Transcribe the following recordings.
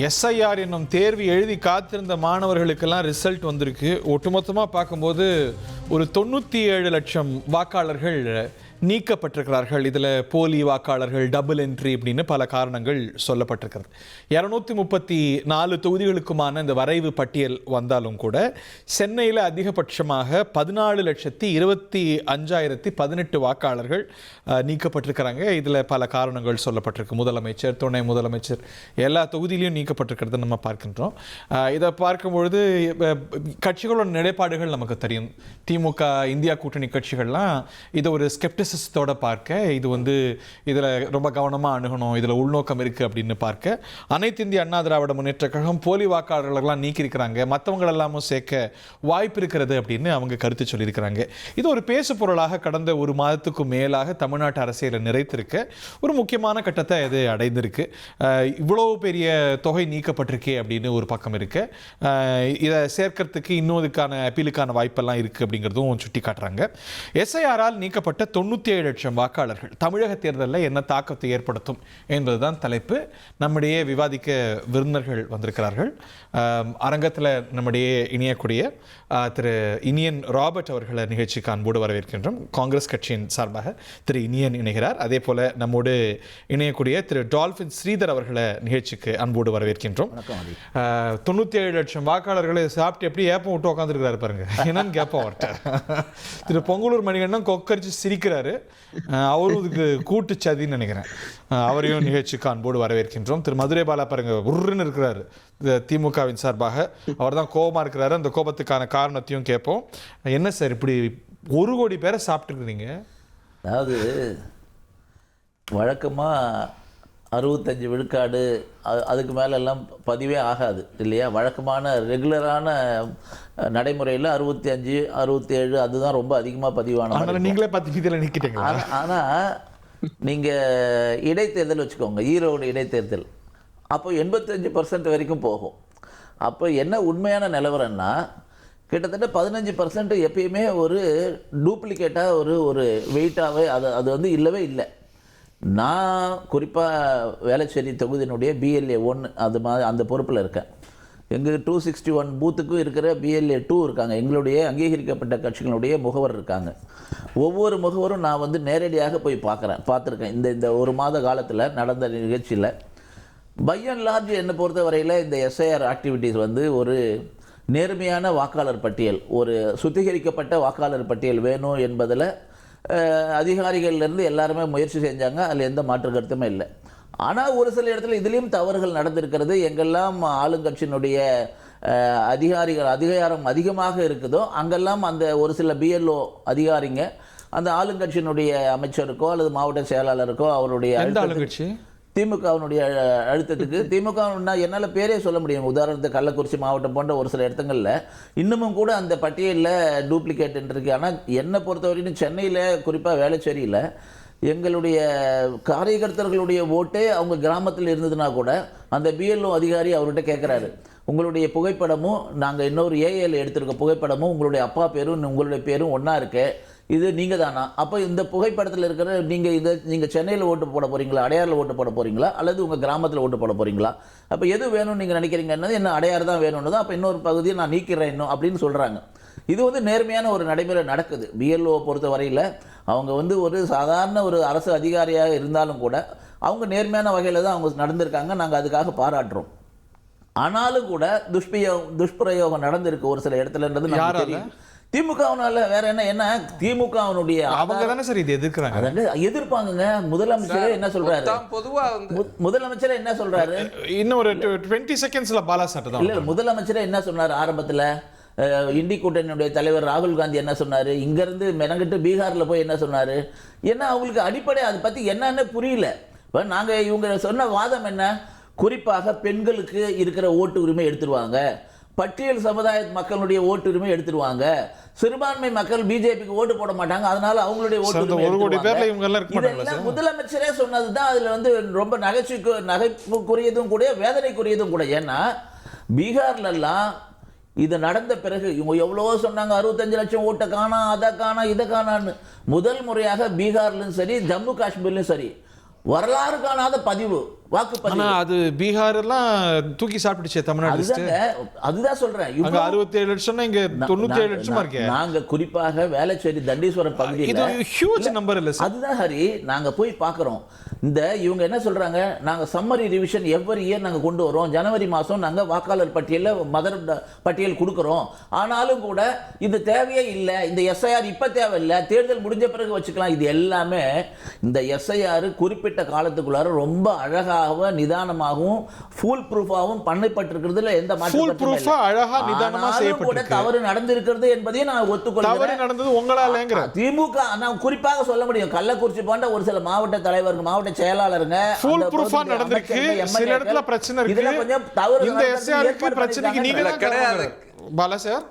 SIR என்னும் தேர்வு எழுதி காத்திருந்த மாணவர்களுக்கெல்லாம் ரிசல்ட் வந்திருக்கு. ஒட்டுமொத்தமாக பார்க்கும்போது ஒரு 97 லட்சம் வாக்காளர்கள் நீக்கப்பட்டிருக்கிறார்கள். இதில் போலி வாக்காளர்கள், டபுள் என்ட்ரி அப்படின்னு பல காரணங்கள் சொல்லப்பட்டிருக்கிறது. 234 தொகுதிகளுக்குமான இந்த வரைவு பட்டியல் வந்தாலும் கூட சென்னையில் அதிகபட்சமாக 14,25,018 வாக்காளர்கள் நீக்கப்பட்டிருக்கிறாங்க. இதில் பல காரணங்கள் சொல்லப்பட்டிருக்கு. முதலமைச்சர், துணை முதலமைச்சர் எல்லா தொகுதியிலையும் நீக்கப்பட்டிருக்கிறத நம்ம பார்க்கின்றோம். இதை பார்க்கும்பொழுது கட்சிகளோட நிலைப்பாடுகள் நமக்கு தெரியும். திமுக, இந்தியா கூட்டணி கட்சிகள்லாம் இதை ஒரு ஸ்கெப்டிசிசத்தோட பார்க்க, இது இதில் ரொம்ப கவனமாக அணுகணும், இதில் உள்நோக்கம் இருக்குது அப்படின்னு பார்க்க, அனைத்து இந்திய அண்ணா திராவிட முன்னேற்ற கழகம் போலி வாக்காளர்களெல்லாம் நீக்கியிருக்கிறாங்க, மற்றவங்களெல்லாமும் சேர்க்க வாய்ப்பு இருக்கிறது அப்படின்னு அவங்க கருத்து சொல்லியிருக்கிறாங்க. இது ஒரு பேசு பொருளாக கடந்த ஒரு மாதத்துக்கும் மேலாக தமிழ்நாட்டு அரசியலை நிறைத்திருக்க ஒரு முக்கியமான கட்டத்தை இது அடைந்திருக்கு. இவ்வளோ பெரிய தொகை நீக்கப்பட்டிருக்கே அப்படின்னு ஒரு பக்கம் இருக்கு. இதை சேர்க்கறதுக்கு இன்னொருக்கான அப்பீலுக்கான வாய்ப்பெல்லாம் இருக்குது அப்படிங்கிறதும் சுட்டி காட்டுறாங்க. எஸ்ஐஆரால் நீக்கப்பட்ட 97 லட்சம் வாக்காளர்கள் தமிழக தேர்தலில் என்ன தாக்கத்தை ஏற்படுத்தும் என்பதுதான் தலைப்பு. நம்முடைய விவாதிக்க விருந்தினர்கள் வந்திருக்கிறார்கள். அரங்கத்தில் நம்முடைய இணையக்கூடிய திரு இனியன் ராபர்ட் அவர்களை நிகழ்ச்சிக்கு அன்போடு வரவேற்கின்றோம். காங்கிரஸ் கட்சியின் சார்பாக திரு இனியன் இணைகிறார். அதே போல நம்மோடு இணையக்கூடிய திரு டால்ஃபின் ஸ்ரீதர் அவர்களை நிகழ்ச்சிக்கு அன்போடு வரவேற்கின்றோம். 97 லட்சம் வாக்காளர்களை சாப்பிட்டு எப்படி ஏப்பம் விட்டு உட்காந்துருக்கிறாரு பாருங்க, என்னன்னு கேட்போம் அவர்கிட்ட. திரு பொங்கலூர் மணிகண்டன் கொக்கரிச்சு சிரிக்கிறாரு. அவரும் இதுக்கு கூட்டு சதின்னு நினைக்கிறேன். அவரையும் நிகழ்ச்சிக்கு அன்போடு வரவேற்கின்றோம். திரு மதுரை பாலா பாருங்க உருன்னு இருக்கிறாரு திமுகவின் சார்பாக. அவர் தான் கோபமாக இருக்கிறாரு. அந்த கோபத்துக்கான காரணத்தையும் கேட்போம். என்ன சார் இப்படி 1 கோடி பேரை சாப்பிட்டுருக்குறீங்க? அதாவது வழக்கமாக 65 விழுக்காடு அதுக்கு மேலெல்லாம் பதிவே ஆகாது இல்லையா? வழக்கமான ரெகுலரான நடைமுறையில் 65, 67 அதுதான் ரொம்ப அதிகமாக பதிவான. நீங்களே 10 நிற்கிட்டீங்க. ஆனால் நீங்கள் இடைத்தேர்தல் வச்சுக்கோங்க, ஈரோடு இடைத்தேர்தல், அப்போ 85% வரைக்கும் போகும். அப்போ என்ன உண்மையான நிலவரம்னா கிட்டத்தட்ட 15% எப்பயுமே ஒரு டூப்ளிகேட்டாக ஒரு வெயிட்டாகவே அது இல்லவே இல்லை. நான் குறிப்பாக வேளச்சேரி தொகுதியினுடைய BLA 1 அந்த பொறுப்பில் இருக்கேன். எங்கள் 261 பூத்துக்கும் இருக்கிற BLA 2 இருக்காங்க. எங்களுடைய அங்கீகரிக்கப்பட்ட கட்சிகளுடைய முகவர் இருக்காங்க. ஒவ்வொரு முகவரும் நான் நேரடியாக போய் பார்த்துருக்கேன். இந்த ஒரு மாத காலத்தில் நடந்த நிகழ்ச்சியில் பை அண்ட் லார்ஜ் என்னை பொறுத்த வரையில் இந்த எஸ்ஐஆர் ஆக்டிவிட்டீஸ் ஒரு நேர்மையான வாக்காளர் பட்டியல், ஒரு சுத்திகரிக்கப்பட்ட வாக்காளர் பட்டியல் வேணும் என்பதில் அதிகாரிகள்லேருந்து எல்லாருமே முயற்சி செஞ்சாங்க. அதில் எந்த மாற்று கருத்துமே இல்லை. ஆனால் ஒரு சில இடத்துல இதுலேயும் தவறுகள் நடந்திருக்கிறது. எங்கெல்லாம் ஆளுங்கட்சியினுடைய அதிகாரம் அதிகமாக இருக்குதோ அங்கெல்லாம் அந்த ஒரு சில BLO அதிகாரிங்க அந்த ஆளுங்கட்சியினுடைய அமைச்சருக்கோ அல்லது மாவட்ட செயலாளருக்கோ அவருடைய திமுகவினுடைய அழுத்தத்துக்கு, திமுக என்னால் பேரே சொல்ல முடியும், உதாரணத்துக்கு கள்ளக்குறிச்சி மாவட்டம் போன்ற ஒரு சில இடத்துங்களில் இன்னமும் கூட அந்த பட்டியலில் டூப்ளிகேட் இருக்கு. ஆனால் என்னை பொறுத்த வரைக்கும் சென்னையில் குறிப்பாக வேளச்சேரியில் எங்களுடைய காரியகர்த்தர்களுடைய ஓட்டே அவங்க கிராமத்தில் இருந்ததுன்னா கூட அந்த BLO அதிகாரி அவர்கிட்ட கேட்குறாரு, உங்களுடைய புகைப்படமும் நாங்கள் இன்னொரு AAL எடுத்திருக்க புகைப்படமும் உங்களுடைய அப்பா பேரும் உங்களுடைய பேரும் ஒன்றா இருக்கு, இது நீங்கள் தானா? அப்போ இந்த புகைப்படத்தில் இருக்கிற நீங்கள் சென்னையில் ஓட்டு போட போகிறீங்களா, அடையாறில் ஓட்டு போட போகிறீங்களா, அல்லது உங்கள் கிராமத்தில் ஓட்டு போட போகிறீங்களா? அப்போ எது வேணும்னு நீங்கள் நினைக்கிறீங்கன்னு, என்ன அடையாறு தான் வேணும்னு தான், அப்போ இன்னொரு பகுதியை நான் நீக்கிறேன் இன்னும் அப்படின்னு சொல்கிறாங்க. இது நேர்மையான ஒரு நடைமுறை நடக்குது. BLO பொறுத்த வரையில் அவங்க ஒரு சாதாரண ஒரு அரசு அதிகாரியாக இருந்தாலும் கூட அவங்க நேர்மையான வகையில் தான் அவங்க நடந்திருக்காங்க. நாங்கள் அதுக்காக பாராட்டுறோம். ஆனாலும் கூட துஷ்பிரயோகம் நடந்திருக்கு ஒரு சில இடத்துலன்றது நமக்கு தெரியும். திமுகவினால வேற என்ன திமுகவினுடைய அவங்க தானே சார் இது எதிர்க்கிறாங்க. எதிர்ப்பாங்க. முதலமைச்சரே என்ன சொல்றாரு? முதலமைச்சரே என்ன சொல்றாரு? இன்னும் ஒரு 20 செகண்ட்ஸ்ல பாலா சார் தான். இல்ல, முதலமைச்சரே என்ன சொன்னார் ஆரம்பத்தில்? இண்டி கூட்டணியுடைய தலைவர் ராகுல் காந்தி என்ன சொன்னார்? இங்கேருந்து மெனங்கிட்டு பீகாரில் போய் என்ன சொன்னார்? ஏன்னா அவங்களுக்கு அடிப்படை அதை பற்றி என்னன்னு புரியல. இப்போ நாங்கள் இவங்க சொன்ன வாதம் என்ன? குறிப்பாக பெண்களுக்கு இருக்கிற ஓட்டு உரிமை எடுத்துருவாங்க, பட்டியல் சமுதாய மக்களுடைய ஓட்டு உரிமை எடுத்துருவாங்க, சிறுபான்மை மக்கள் பிஜேபிக்கு ஓட்டு போட மாட்டாங்க, அதனால அவங்களுடைய ஓட்டு இதெல்லாம் முதலமைச்சரே சொன்னதுதான். அதில் ரொம்ப நகைப்புக்குரியதும் கூட வேதனைக்குரியதும் கூட. ஏன்னா பீகார்லாம் இது நடந்த பிறகு இவங்க எவ்வளவோ சொன்னாங்க, 65 லட்சம் ஓட்டை காணா, அதை காணா, இதை காணான்னு. முதல் முறையாக பீகார்லையும் சரி ஜம்மு காஷ்மீர்லையும் சரி வரலாறு காணாத பதிவு வாக்குப்பதிவு. அது பீகார் எல்லாம் தூக்கி சாப்பிட்டுச்சே தமிழ்நாடு. அதுதான் சொல்றேன். 67 லட்சம், இங்க 97 லட்சமா இருக்கு. நாங்க குறிப்பாக வேளச்சேரி தண்டீஸ்வரம் பகுதியில் ஹியூஜ் நம்பர் இல்ல சார். அதுதான் ஹரி, நாங்க போய் பார்க்குறோம். இவங்க என்ன சொல்றாங்க, நாங்க சம்மரி ரிவிஷன் எவ்வரி இயர் நாங்க கொண்டு வரோம், ஜனவரி மாதம் நாங்க வாக்காளர் பட்டியலில் மதர் பட்டியல் கொடுக்குறோம், ஆனாலும் கூட இது தேவையே இல்லை, இந்த எஸ்ஐஆர் இப்ப தேவையில்லை, தேர்தல் முடிஞ்ச பிறகு வச்சுக்கலாம். இது எல்லாமே இந்த எஸ்ஐஆர் குறிப்பிட்ட காலத்துக்குள்ளார ரொம்ப அழகாகவும் நிதானமாகவும் ஃபுல் ப்ரூஃபாகவும் பண்ணப்பட்டிருக்கிறதுல எந்த மாற்றமும் கூட தவறு நடந்திருக்கிறது என்பதையும் நான் ஒத்துக்கொள்கிறேன். நடந்தது உங்களாலங்கிற திமுக நான் குறிப்பாக சொல்ல முடியும். கள்ளக்குறிச்சி போன்ற ஒரு சில மாவட்ட தலைவர்கள், மாவட்ட செயலாளருங்க, ஃபுல் ப்ரூஃபா நடந்திருக்கு. சில இடத்துல பிரச்சனை இருக்கு. இதுல கொஞ்சம் தவறு. இந்த எஸ்ஆருக்கு பிரச்சனைக்கு நீங்க தான் கிடையாது. பாலா சார்.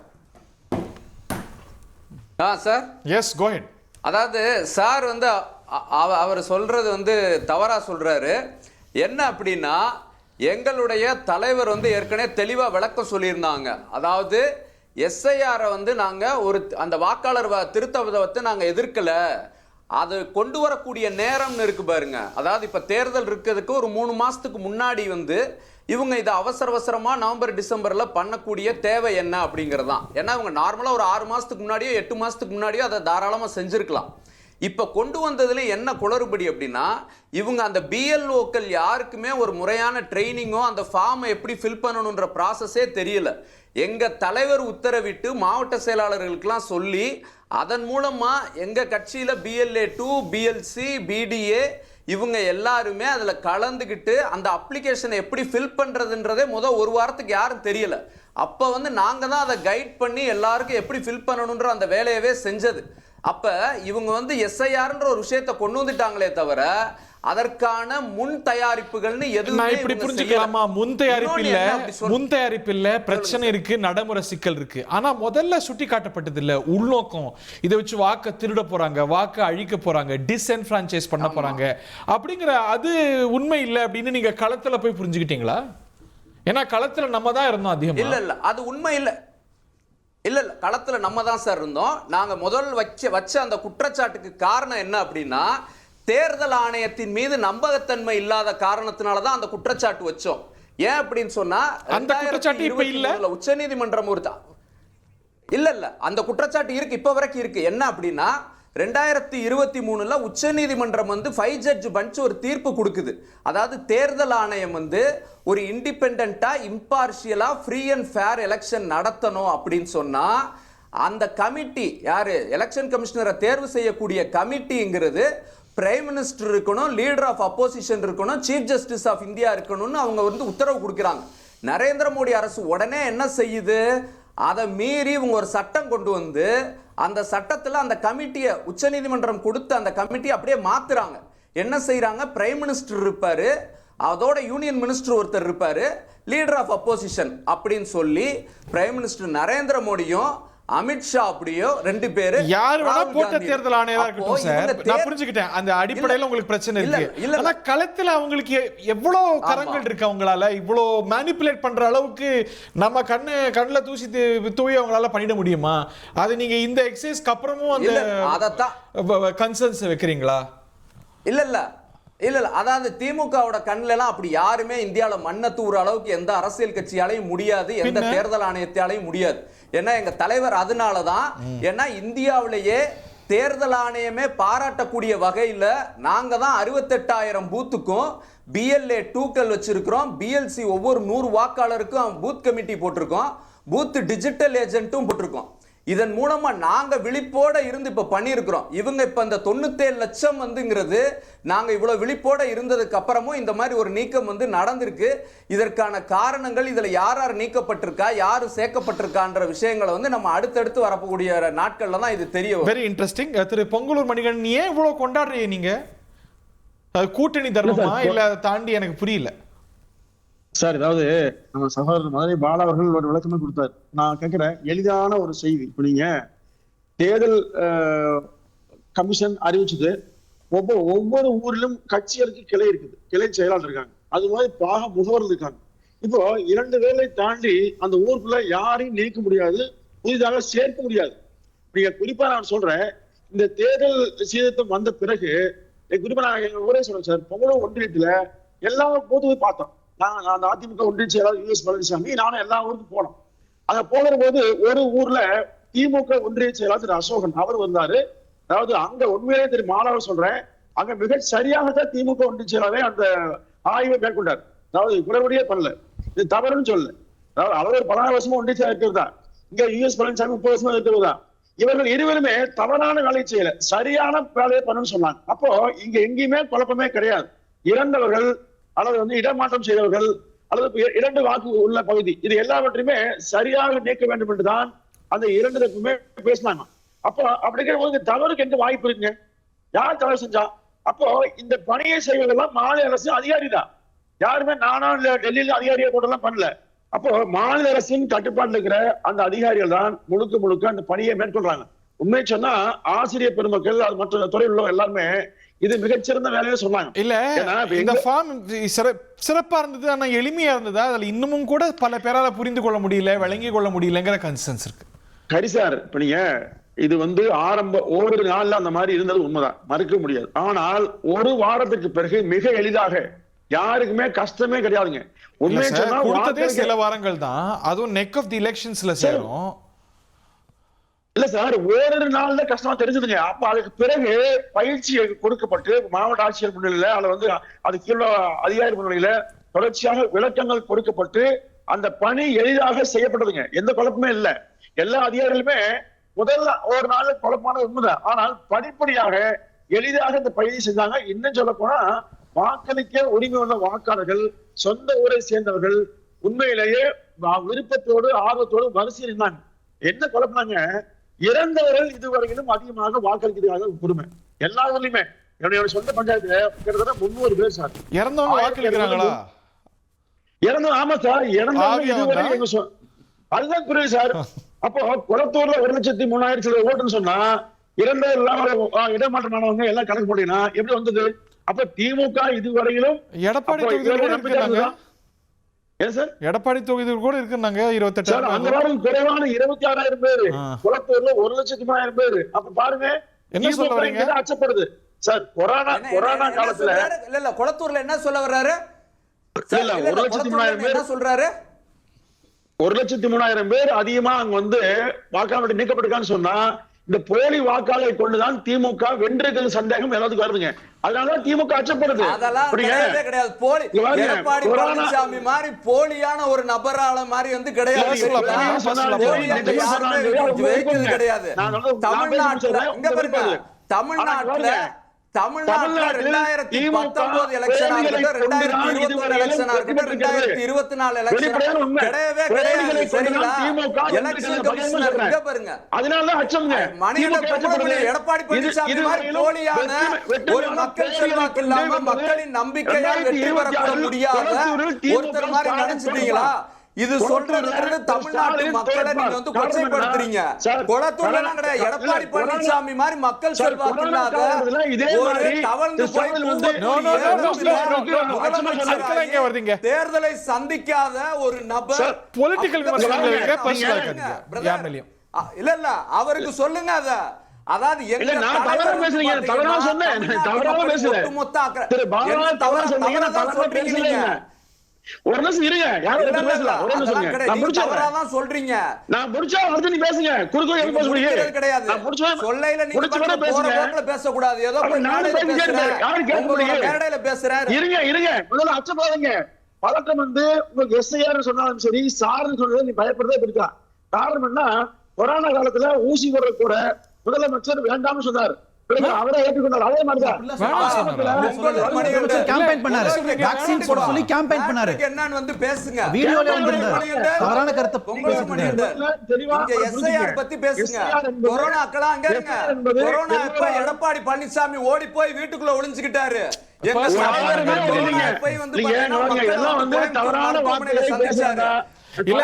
சார். எஸ், கோ ஹெட். அதாவது சார் அவர் சொல்றது தவறா சொல்றாரு. என்ன அப்படின்னா, எங்களுடைய தலைவர் ஏற்கனவே தெளிவா விளக்கம் சொல்லியிருந்தாங்க. அதாவது எஸ்ஐஆரை நாங்க அந்த வாக்காளர் திருத்தத்தை நாங்க எதிர்க்கல, அது கொண்டு வரக்கூடிய நேரம்னு இருக்கு பாருங்க. அதாவது இப்ப தேர்தல் இருக்கிறதுக்கு ஒரு 3 மாசத்துக்கு முன்னாடி இவங்க இதை அவசரமா நவம்பர் டிசம்பர்ல பண்ணக்கூடிய தேவை என்ன அப்படிங்கறதான். ஏன்னா இவங்க நார்மலா ஒரு 6 மாசத்துக்கு முன்னாடியோ 8 மாசத்துக்கு முன்னாடியோ அதை தாராளமா செஞ்சிருக்கலாம். இப்ப கொண்டு வந்ததுல என்ன குளறுபடி அப்படின்னா, இவங்க அந்த பிஎல்ஓக்கள் யாருக்குமே ஒரு முறையான ட்ரைனிங்கோ அந்த ஃபார்மை எப்படி ஃபில் பண்ணணும்ன்ற ப்ராசஸே தெரியல. எங்க தலைவர் உத்தரவிட்டு மாவட்ட செயலாளர்களுக்கெல்லாம் சொல்லி அதன் மூலமா எங்க கட்சியில BLA 2, BLC, BDA இவங்க எல்லாருமே அதுல கலந்துக்கிட்டு அந்த அப்ளிகேஷனை எப்படி ஃபில் பண்றதுன்றதே ஒரு வாரத்துக்கு யாரும் தெரியல. அப்ப நாங்க தான் அதை கைட் பண்ணி எல்லாருக்கும் எப்படி ஃபில் பண்ணணும்ன்ற அந்த வேலையவே செஞ்சது. அப்ப இவங்க எஸ்ஐஆர்ன்ற ஒரு விஷயத்தை கொண்டு வந்துட்டாங்களே தவிர அதற்கான முன் தயாரிப்புகள்னு எதுவுமே இப்படி புரிஞ்சுக்கலாமா? முன் தயாரிப்பு இல்ல, பிரச்சனை இருக்கு, நடைமுறை சிக்கல் இருக்கு. ஆனா முதல்ல சுட்டி காட்டப்பட்டது இல்ல உள்நோக்கம். இதை வச்சு வாக்க திருட போறாங்க, வாக்க அழிக்க போறாங்க, டிஸ்என்ஃபிரான்ச்சைஸ் பண்ண போறாங்க அப்படிங்கிற அது உண்மை இல்லை அப்படின்னு நீங்க களத்துல போய் புரிஞ்சுக்கிட்டீங்களா? ஏன்னா களத்துல நம்ம தான் இருந்தோம் அதிகமா. இல்ல அது உண்மை இல்ல. இல்ல களத்துல நம்ம தான் சார் இருந்தோம். நாங்க முதல் வச்ச அந்த குற்றச்சாட்டுக்கு காரணம் என்ன அப்படின்னா, தேர்தல் ஆணையத்தின் மீது நம்பகத்தன்மை இல்லாத காரணத்தினால தான் அந்த குற்றச்சாட்டு வச்சோம். ஏன் அப்படின்னு சொன்னா, அந்த குற்றச்சாட்டு இப்ப இல்ல. உச்சநீதிமன்றம் இல்ல அந்த குற்றச்சாட்டு இருக்கு, இப்ப வரைக்கும் இருக்கு. என்ன அப்படின்னா, 2023 உச்சநீதிமன்றம் 5 ஜட்ஜ் பெஞ்ச் ஒரு தீர்ப்பு கொடுக்குது. அதாவது தேர்தல் ஆணையம் ஒரு இண்டிபெண்டன்ட்டா இம்பார்ஷியலா ஃப்ரீ அண்ட் ஃபேர் எலெக்ஷன் நடத்தணும் அப்படின்னு சொன்னா, அந்த கமிட்டி யாரு, எலெக்ஷன் கமிஷனரை தேர்வு செய்யக்கூடிய கமிட்டிங்கிறது பிரைம் மினிஸ்டர் இருக்கணும், லீடர் ஆஃப் அப்போசிஷன் இருக்கணும், சீஃப் ஜஸ்டிஸ் ஆஃப் இந்தியா இருக்கணும்னு அவங்க உத்தரவு கொடுக்குறாங்க. நரேந்திர மோடி அரசு உடனே என்ன செய்யுது, அதை மீறி இவங்க ஒரு சட்டம் கொண்டு அந்த சட்டத்தில் அந்த கமிட்டியை உச்சநீதிமன்றம் கொடுத்து அந்த கமிட்டியை அப்படியே மாத்துறாங்க. என்ன செய்யறாங்க, பிரைம் மினிஸ்டர் இருப்பாரு, அதோட யூனியன் மினிஸ்டர் ஒருத்தர் இருப்பாரு, லீடர் ஆஃப் அப்போசிஷன் அப்படின்னு சொல்லி பிரைம் மினிஸ்டர் நரேந்திர மோடியும் அமித்ஷா அப்படியோ 2 பேரு யார் வேணா போட்ட தேர்தல் ஆணையரா இருக்கட்டும் சார். நான் புரிஞ்சுக்கிட்டேன், அந்த அடிப்படையில் உங்களுக்கு பிரச்சனை இருக்கு. ஆனா களத்துல அவங்களுக்கு எவ்வளவு கரங்கள் இருக்கு, அவங்களால இவ்வளவு மேனிபுலேட் பண்ற அளவுக்கு நம்ம கண்ணுல தூவி அவங்களால பண்ணிட முடியுமா? அது நீங்க இந்த எக்ஸசைஸ்க்கு அப்புறமும் அந்த கன்சர்ன்ஸ் வைக்கிறீங்களா? இல்ல அதாவது திமுகவோட கண்ணுல எல்லாம் அப்படி யாருமே இந்தியாவில மண்ணை தூர அளவுக்கு எந்த அரசியல் கட்சியாலையும் முடியாது, எந்த தேர்தல் ஆணையத்தாலையும் முடியாது. ஏன்னா எங்க தலைவர் அதனாலதான், ஏன்னா இந்தியாவிலேயே தேர்தல் ஆணையமே பாராட்டக்கூடிய வகையில நாங்க தான் 68,000 பூத்துக்கும் BLA 2க்கள் வச்சிருக்கிறோம். BLC ஒவ்வொரு 100 வாக்காளருக்கும் பூத் கமிட்டி போட்டிருக்கோம், பூத் டிஜிட்டல் ஏஜென்ட்டும் போட்டிருக்கோம். இதன் மூலமா நாங்க விழிப்போட இருந்து இப்ப பண்ணியிருக்கிறோம். இவங்க இப்ப இந்த 97 லட்சம் நாங்க இவ்வளவு விழிப்போட இருந்ததுக்கு அப்புறமும் இந்த மாதிரி ஒரு நீக்கம் நடந்திருக்கு. இதற்கான காரணங்கள், இதுல யார் யார் நீக்கப்பட்டிருக்கா, யாரு சேர்க்கப்பட்டிருக்கான்ற விஷயங்களை நம்ம அடுத்தடுத்து வரக்கூடிய நாட்கள்ல தான் இது தெரிய வரும். Very interesting. திரு பொங்கலூர் மணிகண்டன், ஏன் இவ்வளவு கொண்டாடுறீங்க நீங்க? கூட்டணி தர்மமா இல்ல அதை தாண்டி எனக்கு புரியல சார். அதாவது நம்ம சகோதரர் மதுரை பாலா அவர்கள் ஒரு விளக்கமே கொடுத்தாரு. நான் கேட்கிறேன், எளிதான ஒரு செய்தி. இப்ப நீங்க தேர்தல் கமிஷன் அறிவிச்சது, ஒவ்வொரு ஊரிலும் கட்சிகளுக்கு கிளை இருக்குது, கிளை செயலாளர் இருக்காங்க, அது மாதிரி பாக முகவர்கள் இருக்காங்க. இப்போ 2 வேலை தாண்டி அந்த ஊருக்குள்ள யாரையும் நீக்க முடியாது, புதிதாக சேர்க்க முடியாது. நீங்க குறிப்பா நான் சொல்றேன், இந்த தேர்தல் சீர்திருத்தம் வந்த பிறகு குறிப்பா நான் எங்க ஊரே சொல்றேன் சார், பொங்கலூர் ஒன்றியத்துல எல்லா போது பார்த்தோம். நான் அந்த அதிமுக ஒன்றிய செயலாளர் யுஎஸ் பழனிசாமி நானும் எல்லா ஊருக்கும் போனோம். அங்க போகிற போது ஒரு ஊர்ல திமுக ஒன்றிய செயலாளர் திரு அசோகன் அவர் வந்தாரு. அதாவது அங்க உண்மையிலே திரு மாணவர் சொல்றேன், அங்க மிக சரியாகத்தான் திமுக ஒன்றிய செயலாளரை அந்த ஆய்வை மேற்கொண்டார். அதாவது குறைபடியே பண்ணல, இது தவறுன்னு சொல்லல. அதாவது அவர் ஒரு 10 வருஷமா ஒன்றிய செயலாளர் இருக்கிறதா, இங்க யுஎஸ் பழனிசாமி 30 வருஷமா இருக்கிறதா, இவர்கள் இருவருமே தவறான வேலையை செய்யல, சரியான வேலையை பண்ணணும்னு சொன்னாங்க. அப்போ இங்க எங்கேயுமே குழப்பமே கிடையாது. இறந்தவர்கள் அல்லது இடமாற்றம் செய்தவர்கள் அல்லது 2 வாக்கு உள்ள பகுதி, இது எல்லாவற்றையுமே சரியாக நீக்க வேண்டும் என்றுதான் அந்த 2 தரப்புமே பேசினாங்க. அப்போ அப்படிங்கிற போது தவறுக்கு எந்த வாய்ப்பு இருக்குங்க? யார் தவறு செஞ்சா? அப்போ இந்த பணியை செய்வதெல்லாம் மாநில அரசு அதிகாரி தான். யாருமே நானா இல்ல டெல்லியில அதிகாரியை போட்டெல்லாம் பண்ணல. அப்போ மாநில அரசின் கட்டுப்பாட்டில் இருக்கிற அந்த அதிகாரிகள் தான் முழுக்க அந்த பணியை மேற்கொள்றாங்க. உண்மை சொன்னா ஆசிரியர் பெருமக்கள் அது மற்ற துறையில் உள்ள எல்லாருமே இது மிகச்சிறந்த வேலையை சொன்னாங்க. இல்ல இந்த ஃபார்ம் சிறப்பா இருந்தது, ஆனா எளிமையா இருந்ததா? அதுல இன்னமும் கூட பல பேரால புரிந்து கொள்ள முடியல, விளங்கி கொள்ள முடியலங்கிற கன்சர்ன்ஸ் இருக்கு. ஹரி சார், இப்ப நீங்க இது ஆரம்ப ஒரு நாள்ல அந்த மாதிரி இருந்தது உண்மைதான், மறுக்க முடியாது. ஆனால் ஒரு வாரத்துக்கு பிறகு மிக எளிதாக யாருக்குமே கஷ்டமே கிடையாதுங்க. உண்மை சொன்னா கொடுத்ததே சில வாரங்கள் தான், அதுவும் நெக் ஆஃப் தி எலெக்ஷன்ஸ்ல சேரும். இல்ல சார், ஒரு நாள்ல கஷ்டமா தெரிஞ்சதுங்க. அப்ப அதுக்கு பிறகு பயிற்சி கொடுக்கப்பட்டு மாவட்ட ஆட்சியர் முன்னிலையில அல்லது அது கீழே அதிகாரி முன்னிலையில தொடர்ச்சியாக விளக்கங்கள் கொடுக்கப்பட்டு அந்த பணி எளிதாக செய்யப்பட்டதுங்க. எந்த குழப்பமே இல்லை. எல்லா அதிகாரிகளுமே முதல்ல ஒரு நாள் குழப்பமான உண்மைதான், ஆனால் படிப்படியாக எளிதாக இந்த பயிற்சி செஞ்சாங்க. இன்னும் சொல்ல போனா வாக்களிக்க உரிமை உள்ள வாக்காளர்கள், சொந்த ஊரை சேர்ந்தவர்கள் உண்மையிலேயே விருப்பத்தோடு ஆர்வத்தோடு வரிசையில் இருந்தாங்க. என்ன குழப்பம்னாங்க, இறந்தவர்கள் இதுவரையிலும் அதிகமாக வாக்களிக்கிறதுக்காக உரிமை எல்லா ஊர்லயுமே. என்னுடைய சொந்த பஞ்சாயத்துல கிட்டத்தட்ட 300 பேர் சார் இறந்தவங்க வாக்களிக்கிறாங்களா? இறந்தவங்க, ஆமா சார், இறந்தவங்க அதுதான் புரியுது சார். அப்போ குளத்தூர்ல 1,03,000 ஓட்டுன்னு சொன்னா இறந்த இடமாற்றமானவங்க எல்லாம் கணக்கு போட்டீங்கன்னா எப்படி வந்தது? அப்ப திமுக இதுவரையிலும் எடப்பாடி எடப்பாடி தொகுதியில் கூட இருக்குன்னாங்க 28. அந்த வாரம் குறைவான 26,000 பேரு, குளத்தூர்ல 1,03,000 பேரு. அப்ப பாருங்க என்ன சொல்ல வரீங்க? அச்சப்படுது சார். கொரோனா காலத்துல இல்ல குளத்தூர்ல என்ன சொல்ல வர்றாரு? 1,03,000 பேர் என்ன சொல்றாரு? 1,03,000 பேர் அதிகமா அங்க வாக்காளர் நீக்கப்பட்டிருக்கான்னு சொன்னா இந்த போலி வாக்காளரை கொண்டுதான் திமுக வென்றிருக்கிறது சந்தேகம் எல்லாத்துக்கும் வருதுங்க. அதனாலதான் திமுக அச்சப்படுது. அதெல்லாம் கிடையவே கிடையாது. போலி எடப்பாடி பழனிசாமி மாதிரி போலியான ஒரு நபரால மாதிரி கிடையாது. தமிழ்நாட்டுல 2019 எலெக்ஷனா இருக்கட்டும், 2021 எலெக்ஷனா இருக்கட்டும், 2024 எலெக்ஷன் கிடையவே கிடையாது. சரிங்களா? எலெக்ஷன் கமிஷனர் இங்க பாருங்க. அதனாலதான் அச்சம்ங்க. எடப்பாடி பழனிசாமி மாதிரி போலியான ஒரு மக்கள் செல்வாக்கு இல்லாம மக்களின் நம்பிக்கையால் வெற்றி பெறக்கூட முடியாத ஒருத்தர் மாதிரி நினைச்சிட்டீங்களா? இது சொல்றது தமிழ்நாட்டு மக்களை நீங்க கொச்சைப்படுத்துறீங்க. குளத்தூர்ல கிடையாது. எடப்பாடி பழனிசாமி மாதிரி மக்கள் செல்வாக்கு இல்லாத ஒரு தவழ்ந்து போய் தேர்தலை சந்திக்காத ஒரு நபர் பொலிட்டிக்கல் இல்ல இல்ல அவருக்கு சொல்லுங்க. அதாவது ஒரு நிமிஷம் இருங்க. சொல்றீங்க நான் முடிச்சா அடுத்து நீ பேசுங்க. குறுக்கு பேச முடியாது கிடையாது. நான் முடிச்ச சொல்லையில நீங்க பேச கூடாது. ஏதோ நானே பேசுறேன். இருங்க முதல்ல அச்சப்படாதீங்க. பதட்டம் உங்களுக்கு எஸ்ஐஆர் சொன்னாலும் சரி, சார்னு சொன்னது நீ பயப்படுறதே இருக்கலாம். காரணம் என்ன, கொரோனா காலத்துல ஊசி போடுற கூட முதலமைச்சர் வேண்டாம்னு சொன்னார். அவரே ஏற்றுக்கொண்டார். அதே மாதிரிதான் கேம்பெயின் பண்ணாரு. வேக்சின் போட சொல்லி கேம்பெயின் பண்ணாரு. என்னன்னு பேசுங்க. வீடியோல வந்திருந்தார். தவறான கருத்தை இங்க எஸ்ஐஆர் பத்தி பேசுங்க. கொரோனாக்கெல்லாம் அங்க இருங்க. கொரோனா இப்ப எடப்பாடி பழனிசாமி ஓடி போய் வீட்டுக்குள்ள ஒளிஞ்சுக்கிட்டாரு. எங்க போய் தவறான வார்த்தைகளை இல்ல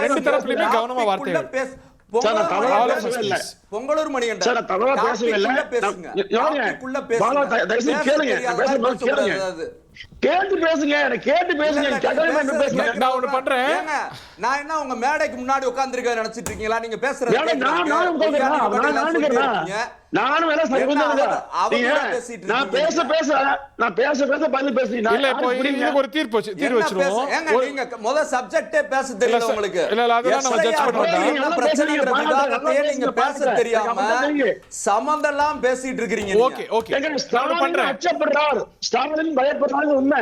ரெண்டு தரப்புலயுமே கவனமா வார்த்தைகள் பொங்கலூர் மணிகண்டன் சார், நான் தவறா பேசவே இல்ல. பேசுங்க. நான் டாபிக்குள்ள பாலா, பேசுங்க. தயவு செஞ்சு கேளுங்க. நான் பேசுறது கேளுங்க. அதாவது கேட்டு பேசுங்க. எனக்கு கேட்டு பேசுங்க. கேட்காம பேசுங்க. நான் ஒண்ணு பண்றேன். ஏங்க, நான் என்ன உங்க மேடைக்கு முன்னாடி உட்கார்ந்திருக்கேன் நினைச்சிட்டு இருக்கீங்களா? நீங்க பேசுறது நானும் வேலை நான் பேச பதில் பேசுறீங்க. இல்ல இப்போ இதுக்கு ஒரு தீர்வு வச்சிருவோம். நீங்க முத சப்ஜெக்டே பேச தெரியல உங்களுக்கு. இல்ல அதெல்லாம் நம்ம ஜட்ஜ் பண்ண வேண்டாம். பிரச்சனைங்கிற விவாதத்தையே நீங்க பேச தெரியாம சம்பந்தம்லாம் பேசிட்டு இருக்கீங்க. ஓகே ஓகே நான் பண்றேன். அச்சப்படுறார், ஸ்டாலின் பயப்படுறாங்க. உண்மை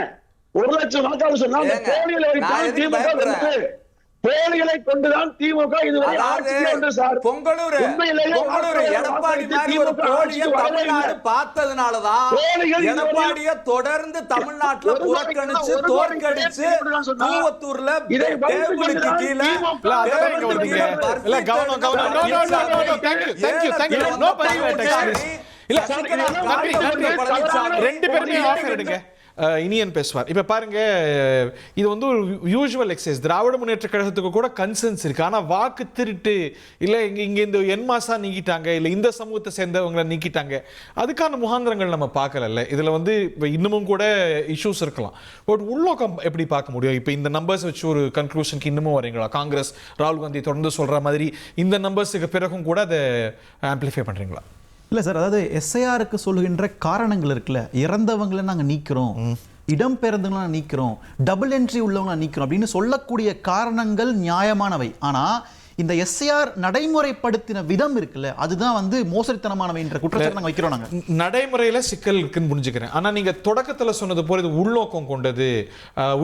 1 லட்சம் வாக்காளர் சொன்னா போலிகளை கொண்டுதான் திமுக இதுவரை ஆட்சிக்கு வந்து சார். பொங்கலூர் எடப்பாடி மாதிரி ஒரு போலியை தமிழ்நாடு பார்த்ததுனாலதான் எடப்பாடியை தொடர்ந்து தமிழ்நாட்டுல புறக்கணிச்சு தோற்கடிச்சு கூவத்தூர்ல டேபிளுக்கு கீழே ரெண்டு பேருமே ஆஃபர் எடுங்க. இனியன் பேசுவார். இப்போ பாருங்க, இது வந்து ஒரு யூசுவல் எக்ஸசைஸ். திராவிட முன்னேற்ற கழகத்துக்கு கூட கன்சர்ன்ஸ் இருக்கு. ஆனால் வாக்கு திருட்டு இல்லை, இங்கே இந்த என்மாசா நீக்கிட்டாங்க, இல்லை இந்த சமூகத்தை சேர்ந்தவங்களை நீக்கிட்டாங்க, அதுக்கான முகாந்திரங்கள் நம்ம பார்க்கல. இதில் வந்து இப்போ இன்னமும் கூட இஷ்யூஸ் இருக்கலாம். பட் உள்நோக்கம் எப்படி பார்க்க முடியும்? இப்போ இந்த நம்பர்ஸ் வச்சு ஒரு கன்க்ளூஷனுக்கு இன்னமும் வரீங்களா? காங்கிரஸ் ராகுல் காந்தி தொடர்ந்து சொல்கிற மாதிரி இந்த நம்பர்ஸுக்கு பிறகும் கூட அதை ஆம்பிளிஃபை பண்ணுறீங்களா? இல்லை சார், அதாவது எஸ்ஐஆருக்கு சொல்லுகின்ற காரணங்கள் இருக்குல்ல, இறந்தவங்களை நாங்கள் நீக்கிறோம், இடம்பெயர்ந்தவங்களை நீக்கிறோம், டபுள் என்ட்ரி உள்ளவங்களை நீக்கிறோம் அப்படின்னு சொல்லக்கூடிய காரணங்கள் நியாயமானவை. ஆனால் இந்த எஸ்ஐஆர் நடைமுறைப்படுத்தின விதம் இருக்குல்ல, அதுதான் வந்து மோசடித்தனமானவை என்ற குற்றச்சாட்டு நாங்கள் வைக்கிறோம். நாங்கள் நடைமுறையில் சிக்கல் இருக்குன்னு புரிஞ்சுக்கிறேன். ஆனால் நீங்கள் தொடக்கத்தில் சொன்னது போல இது உள்நோக்கம் கொண்டது,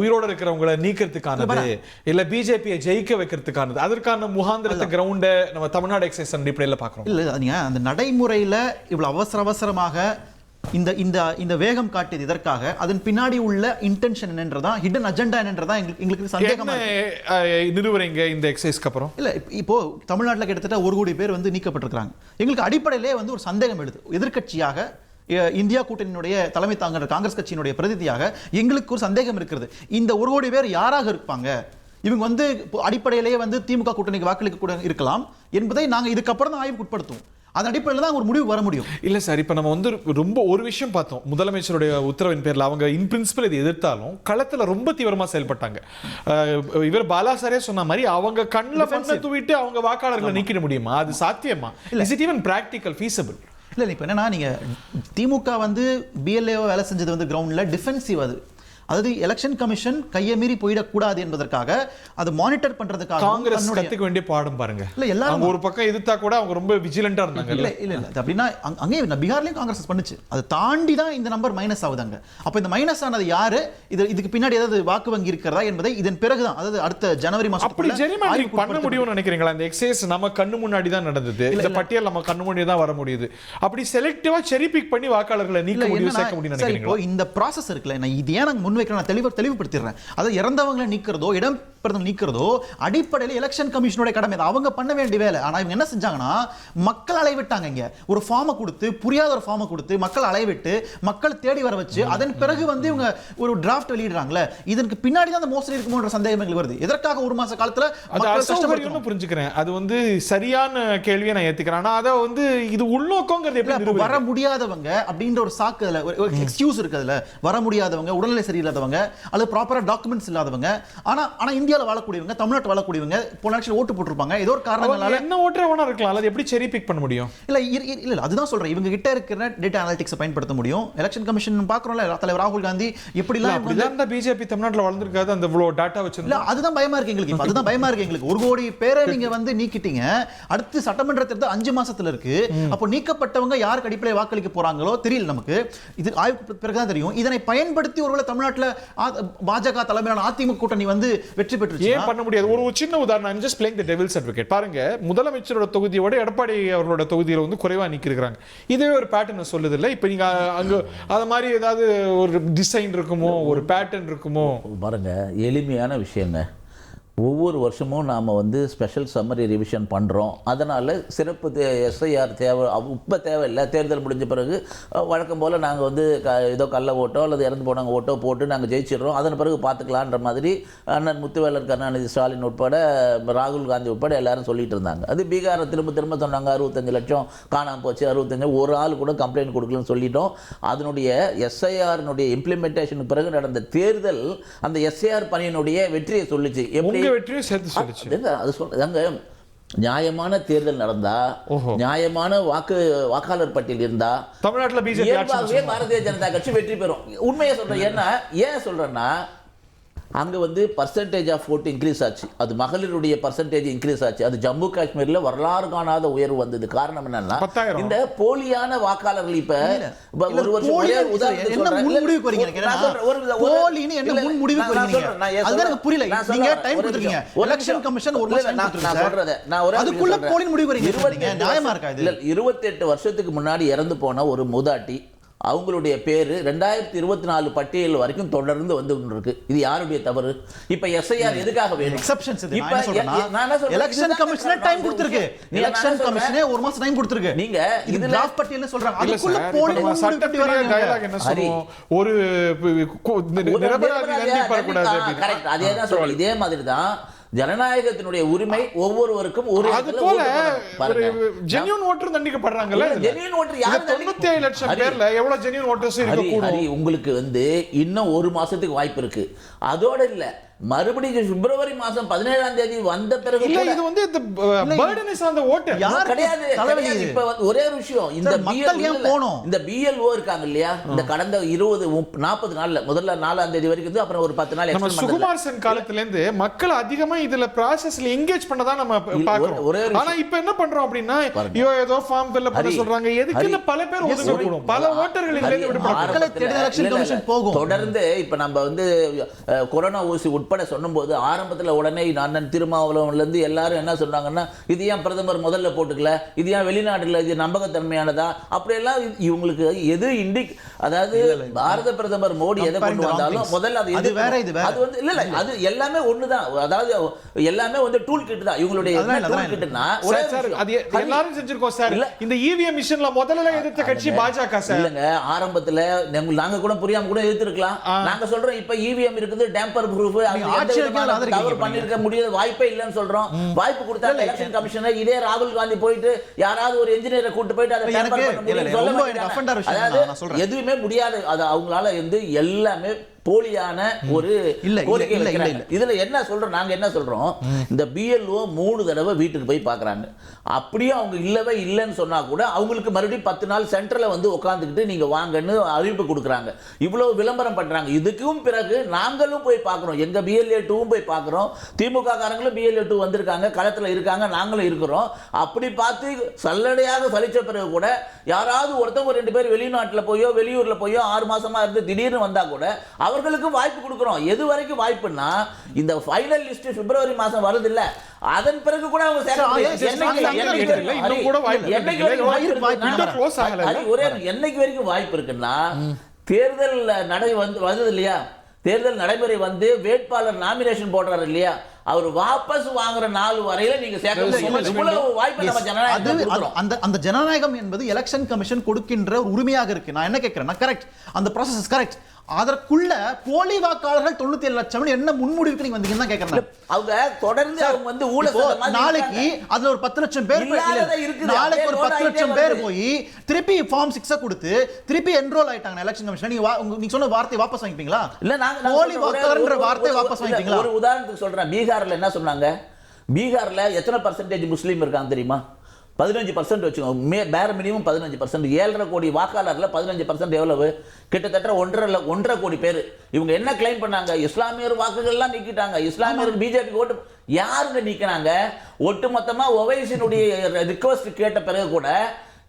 உயிரோடு இருக்கிறவங்களை நீக்கிறதுக்கானது, இல்லை பிஜேபியை ஜெயிக்க வைக்கிறதுக்கானது, அதற்கான முகாந்திரத்தை கிரவுண்டை நம்ம தமிழ்நாடு எக்ஸைஸ் அடிப்படையில் பார்க்குறோம். இல்லை, நீங்கள் அந்த நடைமுறையில் இவ்வளோ அவசரமாக இந்த இந்த இந்த வேகம் காட்டியது இதற்காக, அதன் பின்னாடி உள்ள இன்டென்ஷன் என்னன்றதா, ஹிடன் அஜெண்டா என்னன்றதா எங்களுக்கு சந்தேகமா நிறுவனங்க. இந்த எக்ஸைஸ்க்கு அப்புறம் இல்ல, இப்போ தமிழ்நாட்டில் கிட்டத்தட்ட 1 கோடி பேர் வந்து நீக்கப்பட்டிருக்காங்க. எங்களுக்கு அடிப்படையிலே வந்து ஒரு சந்தேகம் எழுது. எதிர்க்கட்சியாக இந்தியா கூட்டணியினுடைய தலைமை தாங்குகிற காங்கிரஸ் கட்சியினுடைய பிரதிநிதியாக எங்களுக்கு ஒரு சந்தேகம் இருக்கிறது. இந்த 1 கோடி பேர் யாராக இருப்பாங்க? இவங்க வந்து அடிப்படையிலேயே வந்து திமுக கூட்டணிக்கு வாக்களிக்க கூட இருக்கலாம் என்பதை நாங்கள் இதுக்கப்புறம் தான் ஆய்வுக்கு உட்படுத்துவோம். அதன் அடிப்படையில் தான் ஒரு முடிவு வர முடியும். இல்லை சார், இப்போ நம்ம வந்து ரொம்ப ஒரு விஷயம் பார்த்தோம். முதலமைச்சருடைய உத்தரவின் பேரில் அவங்க இன் பிரின்சிபல் இதை எதிர்த்தாலும் களத்தில் ரொம்ப தீவிரமாக செயல்பட்டாங்க. இவர் பாலா சாரே சொன்ன மாதிரி அவங்க கண்ணில் பண்ண தூவிட்டு அவங்க வாக்காளர்களை நீக்கிட முடியுமா? அது சாத்தியமா? Is it even practical feasible? இல்லை, இப்போ என்னன்னா, நீங்கள் திமுக வந்து பிஎல்ஏ வேலை செஞ்சது வந்து கிரவுண்டில் டிஃபென்சிவ். அதாவது எலெக்ஷன் கமிஷன் கையை மீறி போயிடக்கூடாது என்பதற்காக அதை மானிட்டர் பண்றதுக்காக காங்கிரஸ் கத்துக்க வேண்டிய பாடம் பாருங்க. இல்ல, எல்லாரும் ஒரு பக்கம் எதிர்த்தா கூட அவங்க ரொம்ப விஜிலண்டா இருந்தாங்க. இல்ல அப்படின்னா அங்கே பீகார்லயும் காங்கிரஸ் பண்ணுச்சு. அதை தாண்டி தான் இந்த நம்பர் மைனஸ் ஆகுதாங்க. அப்ப இந்த மைனஸ் ஆனது யாரு, இதுக்கு பின்னாடி ஏதாவது வாக்கு வங்கி இருக்கிறதா என்பதை இதன் பிறகுதான், அதாவது அடுத்த ஜனவரி மாசம் அப்படி ஜெரிமாண்டரிங் பண்ண முடியும்னு நினைக்கிறீங்களா? இந்த எக்ஸைஸ் நம்ம கண்ணு முன்னாடி தான் நடந்தது. இந்த பட்டியல் நம்ம கண்ணு முன்னாடி தான் வர முடியுது. அப்படி செலக்டிவா செரி பிக் பண்ணி வாக்காளர்களை நீக்க முடியும், சேர்க்க முடியும் நினைக்கிறீங்களா? இந்த ப்ராசஸ் இருக்குல்ல, நான் இது ஏன் நாங்க முன்வைக்கிறேன், நான் தெளிவுபடுத்திடுறேன். அது இறந்தவங்களை நீக்கிறதோ இடம்பெயர்ந்தவங்களை நீக்கிறதோ அடிப்படையில் எலெக்ஷன் கமிஷனோட கடமை, அவங்க பண்ண வேண்டிய வேலை. ஆனா இவங்க என்ன செஞ்சாங்கன்னா, மக்கள் அலைவிட்டாங்க. இங்க ஒரு ஃபார்மை கொடுத்து, புரியாத ஒரு ஃபார்மை கொடுத்து மக்கள் அலைவிட்டு மக்கள் தேடி வர வச்சு அதன் பிறகு வந்து இவங்க ஒரு டிராஃப்ட் வெளியிடுறாங்களே, இதற்கு பின்னாடி தான் அந்த மோசடி இருக்குமோன்ற சந்தேகம் எங்களுக்கு வருது. எதற்காக 1 மாச காலத்துல மக்கள் புரிஞ்சுக்கிறேன். அது வந்து சரியான கேள்வியை நான் ஏத்துக்கிறேன். ஆனா அதை வந்து இது உள்நோக்கங்கிறது எப்படி வர முடியாதவங்க அப்படின்ற ஒரு சாக்கு, ஒரு எக்ஸ்கியூஸ் இருக்கு. அதுல வர முடியாதவங்க, உடல்நிலை சரியில்லாதவங்க, அல்லது ப்ராப்பரா டாக்குமெண்ட்ஸ் இல்லாதவங்க, ஆனா இந்தியால வாழக்கூடியவங்க, தமிழ்நாட்டில் வாழக்கூடியவங்க, போன எலெக்ஷன் ஓட்டு போட்டுருப்பாங்க. ஏதோ ஒரு காரணங்களால என்ன ஓட்டே வேணா இருக்கலாம். அது எப்படி செரி பிக் பண்ண முடியும்? இல்ல அதுதான் சொல்றேன். இவங்க கிட்ட இருக்கிற டேட்டா அனலிட்டிக்ஸ் பயன்படுத்த முடியும். எலெக்ஷன் கமிஷன் பாக்குறோம்ல, தலைவர் ராகுல் காந்தி எப்படிலாம் பிஜேபி தமிழ்நாட்டில் வளர்ந்துருக்காது, அந்த இவ்வளவு டேட்டா வச்சிருந்தா. அதுதான் பயமா இருக்கு எங்களுக்கு. அதுதான் பயமா இருக்கு எங்களுக்கு. 1 கோடி பேரை நீங்க வந்து நீக்கிட்டீங்க. அடுத்து சட்டமன்ற தேர்தல் 5 மாசத்துல இருக்கு. அப்போ நீக்கப்பட்டவங்க யாருக்கு அடிப்படையில் வாக்களிக்க போறாங்களோ தெரியல நமக்கு. இது ஆய்வுக்கு பிறகுதான் தெரியும். இதனை பயன்படுத்தி ஒருவேளை தமிழ்நாட்டில் பாஜக தலைமையிலான அதிமுக கூட்டணி வந்து வெற்றி பெற்று ஏன் பண்ண முடியாது? ஒரு சின்ன உதாரணம், just playing the devil's advocate. பாருங்க, முதலமைச்சரோட தொகுதியோட எடப்பாடி அவர்களோட தொகுதியில வந்து குறைவா நிக்கிறாங்க. இதுவே ஒரு பேட்டர்ன் சொல்லுது இல்ல? இப்ப நீங்க அங்க அத மாதிரி ஏதாவது ஒரு டிசைன் இருக்குமோ, ஒரு பேட்டர்ன் இருக்குமோ? பாருங்க, எளிமையான விஷயங்க. ஒவ்வொரு வருஷமும் நாம் வந்து ஸ்பெஷல் சம்மரி ரிவிஷன் பண்ணுறோம். அதனால் சிறப்பு எஸ்ஐஆர் தேவை இப்போ தேவையில்லை. தேர்தல் முடிஞ்ச பிறகு வழக்கம் போல் நாங்கள் வந்து ஏதோ கள்ள ஓட்டோ அல்லது இறந்து போனவங்க ஓட்டோ போட்டு நாங்கள் ஜெயிச்சிடுறோம், அதன் பிறகு பார்த்துக்கலான்ற மாதிரி அண்ணன் முத்துவேலர் கருணாநிதி ஸ்டாலின் உட்பட ராகுல் காந்தி உட்பட எல்லாரும் சொல்லிட்டு இருந்தாங்க. அது பீகாரை திரும்ப திரும்ப சொன்னாங்க 65 லட்சம் காணாமல் போச்சு, 65 ஒரு ஆள் கூட கம்ப்ளைண்ட் கொடுக்கலன்னு சொல்லிட்டோம். அதனுடைய எஸ்ஐஆர்னுடைய இம்ப்ளிமெண்டேஷனுக்கு பிறகு நடந்த தேர்தல் அந்த எஸ்ஐஆர் பணியினுடைய வெற்றியை சொல்லிச்சு. எப்படி வெற்றியும் சேர்த்து சொல்லிச்சு. அது சொல்றாங்க, நியாயமான தேர்தல் நடந்தா, நியாயமான வாக்காளர் பட்டியல் இருந்தா தமிழ்நாட்டில் பிஜேபி பாரதிய ஜனதா கட்சி வெற்றி பெறும். உண்மையை சொல்றேன். ஏன் சொல்றேன்னா அங்க வந்து பர்சன்டேஜ் ஆஃப் ஓட் இன்க்ரீஸ் ஆச்சு. அது மகளிருடைய பர்சன்டேஜ் இன்க்ரீஸ் ஆச்சு. அது ஜம்மு காஷ்மீர்ல வரலாறு காணாத உயர்வு வந்தது. காரணம் என்னன்னா இந்த போலியான வாக்காளர்கள் இப்ப ஒரு வருஷம் ஒரே உதாரணத்துக்கு சொல்றேன். 28 வருஷத்துக்கு முன்னாடி இறந்து போன ஒரு மூதாட்டி, அவங்களுடைய பேரு 2024 பட்டியல் வரைக்கும் தொடர்ந்து வந்து இருக்கு. இது யாருடைய தவறு? இப்ப எஸ்ஐஆர் எதுக்காக வேணும்? எக்ஸெப்ஷன்ஸ் இது. நான் என்ன சொல்றேன், எலெக்ஷன் கமிஷன் டைம் கொடுத்திருக்கு. எலெக்ஷன் கமிஷனே ஒரு மாசம் டைம் கொடுத்திருக்கு. நீங்க இது டிராஃப்ட் பட்டியல்னு சொல்றாங்க. அதுக்குள்ள போலிங் சட்டத்திலே டயலாக் என்ன சொல்றோம்? ஒரு நிரபராதி தண்டிப்படக்கூடாது. கரெக்ட். அதே தான் சொல்றேன். இதே மாதிரி தான் ஜனநாயகத்தினுடைய உரிமை ஒவ்வொருவருக்கும் ஒரு ஜென்யூன் ஓட்டர் தண்டிக்கப்படுறாங்கல்ல. ஜென்யூன் ஓட்டர் யாரு? 97 லட்சம் பேர்ல எவ்வளவு ஜென்யூன் ஓட்டர்ஸ் இருக்கு? உங்களுக்கு வந்து இன்னும் ஒரு மாசத்துக்கு வாய்ப்பு இருக்கு. அதோட இல்ல, மறுபடியும் பிப்ரவரி மாதம் 17ஆம் தேதி வந்த பிறகு இல்ல, இது வந்து இந்த burden is on the voter கிடையாது. இப்ப ஒரே ஒரு விஷயம், இந்த இந்த பிஎல்ஓ இருக்காங்க இல்லையா, இந்த கடந்த 20-40 நாள்ல முதல்ல 4ஆம் தேதி வரைக்கும், அப்புறம் ஒரு 10 நாள் நம்ம சுகுமார் சென் காலத்துல இருந்து மக்கள் அதிகமா இதுல ப்ராசஸ்ல எங்கேஜ் பண்ணதா நம்ம பாக்குறோம். ஆனா இப்ப என்ன பண்றோம் அப்படின்னா, ஏதோ ஃபார்ம் ஃபில் பண்ண சொல்றாங்க. எதுக்கு பல பேர் ஒதுங்கணும்? பல ஓட்டர்கள் இதுல இருந்து விடுபடுறாங்க. தொடர்ந்து இப்ப நம்ம வந்து கொரோனா ஊசி உட்பட சொன்னும்போது ஆரம்பத்தில் உடனே அண்ணன் திருமாவளவன்ல இருந்து எல்லாரும் என்ன சொன்னாங்கன்னா, இது ஏன் பிரதமர் முதல்ல போட்டுக்கல, இது ஏன் வெளிநாட்டுல இது நம்பகத்தன்மையானதா, அப்படியெல்லாம் இவங்களுக்கு எது அதாவது பாரத பிரதமர் மோடி எதை கொண்டு வந்தாலும் முதல்ல அது வந்து இல்ல அது எல்லாமே ஒண்ணுதான். அதாவது எல்லாமே வந்து டூல் கிட் தான். இவங்களுடைய டூல் கிட்னா அது எல்லாரும் செஞ்சிருக்கோம் சார். இந்த இவிஎம் மிஷின்ல முதல்ல எதிர்த்த கட்சி பாஜக சார். இல்லங்க, ஆரம்பத்துல நாங்க கூட புரியாம கூட எதிர்த்திருக்கலாம். நாங்க சொல்றோம் இப்ப இவிஎம் இருக்குது, டேம்பர் ப்ரூஃப், பண்ணிருக்க முடியாத வாய்ப்பே இல்லைன்னு சொல்றோம். வாய்ப்பு கொடுத்தா எலெக்ஷன் கமிஷனர் இதே ராகுல் காந்தி போயிட்டு யாராவது ஒரு இன்ஜினியரை கூட்டு போயிட்டு அதை எதுவுமே முடியாது. அது அவங்களால வந்து எல்லாமே போலியான ஒரு கோரிக்கை. இதுல என்ன சொல்றோம், நாங்க என்ன சொல்றோம், இந்த பிஎல்ஓ 3 தடவை வீட்டுக்கு போய் பாக்குறாங்க. அப்படியே அவங்க இல்லவே இல்லைன்னு சொன்னா கூட அவங்களுக்கு மறுபடியும் 10 நாள் சென்டர்ல வந்து உட்காந்துக்கிட்டு நீங்க வாங்கன்னு அறிவிப்பு கொடுக்குறாங்க. இவ்வளவு விளம்பரம் பண்றாங்க. இதுக்கும் பிறகு நாங்களும் போய் பார்க்கிறோம், எங்க பிஎல்ஏ 2 போய் பார்க்கிறோம். திமுக காரங்களும் பிஎல்ஏ 2 வந்திருக்காங்க, களத்துல இருக்காங்க, நாங்களும் இருக்கிறோம். அப்படி பார்த்து சல்லடையாக சலிச்ச பிறகு கூட யாராவது ஒருத்தவங்க 2 பேர் வெளிநாட்டுல போயோ வெளியூர்ல போயோ 6 மாசமா இருந்து திடீர்னு வந்தா கூட அவர்களுக்கு வாய்ப்பு கொடுக்கிறோம். எது வரைக்கும் வாய்ப்புன்னா, இந்த ஃபைனல் லிஸ்ட் பிப்ரவரி மாசம் வருது இல்ல, அதன் பிறகு கூட அவங்க என்னைக்கு வரைக்கும் வாய்ப்பு இருக்குன்னா, தேர்தல் நடை வந்து வருது இல்லையா, தேர்தல் நடைமுறை வந்து வேட்பாளர் நாமினேஷன் போடுறாரு இல்லையா, அவர் வாபஸ் வாங்குற நாள் வரையில நீங்க அந்த ஜனநாயகம் என்பது எலெக்ஷன் கமிஷன் கொடுக்கின்ற ஒரு உரிமையாக இருக்கு. நான் என்ன கேட்கிறேன், கரெக்ட், அந்த process is correct. அதற்குள்ள போலி வாக்காளர்கள் 97 லட்சம் என்ன முன்முடிவுக்கு நீங்க வந்தீங்கன்னு தான் கேக்குறேன். அவங்க தொடர்ந்து அவங்க வந்து நாளைக்கு அதுல ஒரு 10 லட்சம் பேர், நாளைக்கு ஒரு 10 லட்சம் பேர் போய் திருப்பி ஃபார்ம் 6 கொடுத்து திருப்பி என்ரோல் ஆயிட்டாங்க எலெக்ஷன் கமிஷன். நீங்க சொன்ன வார்த்தை வாபஸ் வாங்கிப்பீங்களா? இல்ல, நாங்க போலி வாக்காளர்ன்ற வார்த்தை வாபஸ் வாங்கிப்பீங்களா? ஒரு உதாரணத்துக்கு சொல்றேன். பீகார்ல என்ன சொன்னாங்க, பீகார்ல எத்தனை பர்சன்டேஜ் முஸ்லீம் இருக்காங்க தெரியுமா? 15% வச்சுக்கோங்க, பேர் மினிமம் 15%. 7.5 கோடி வாக்காளர்ல 15% எவ்வளவு? கிட்டத்தட்ட 1.5 கோடி பேர். இவங்க என்ன கிளைம் பண்ணாங்க, இஸ்லாமியர் வாக்குகள்லாம் நீக்கிட்டாங்க, இஸ்லாமியர் பிஜேபி ஓட்டு யாருங்க நீக்கினாங்க? ஒட்டு மொத்தமா ஒவைசினுடைய ரிக்வெஸ்ட் கேட்ட பிறகு கூட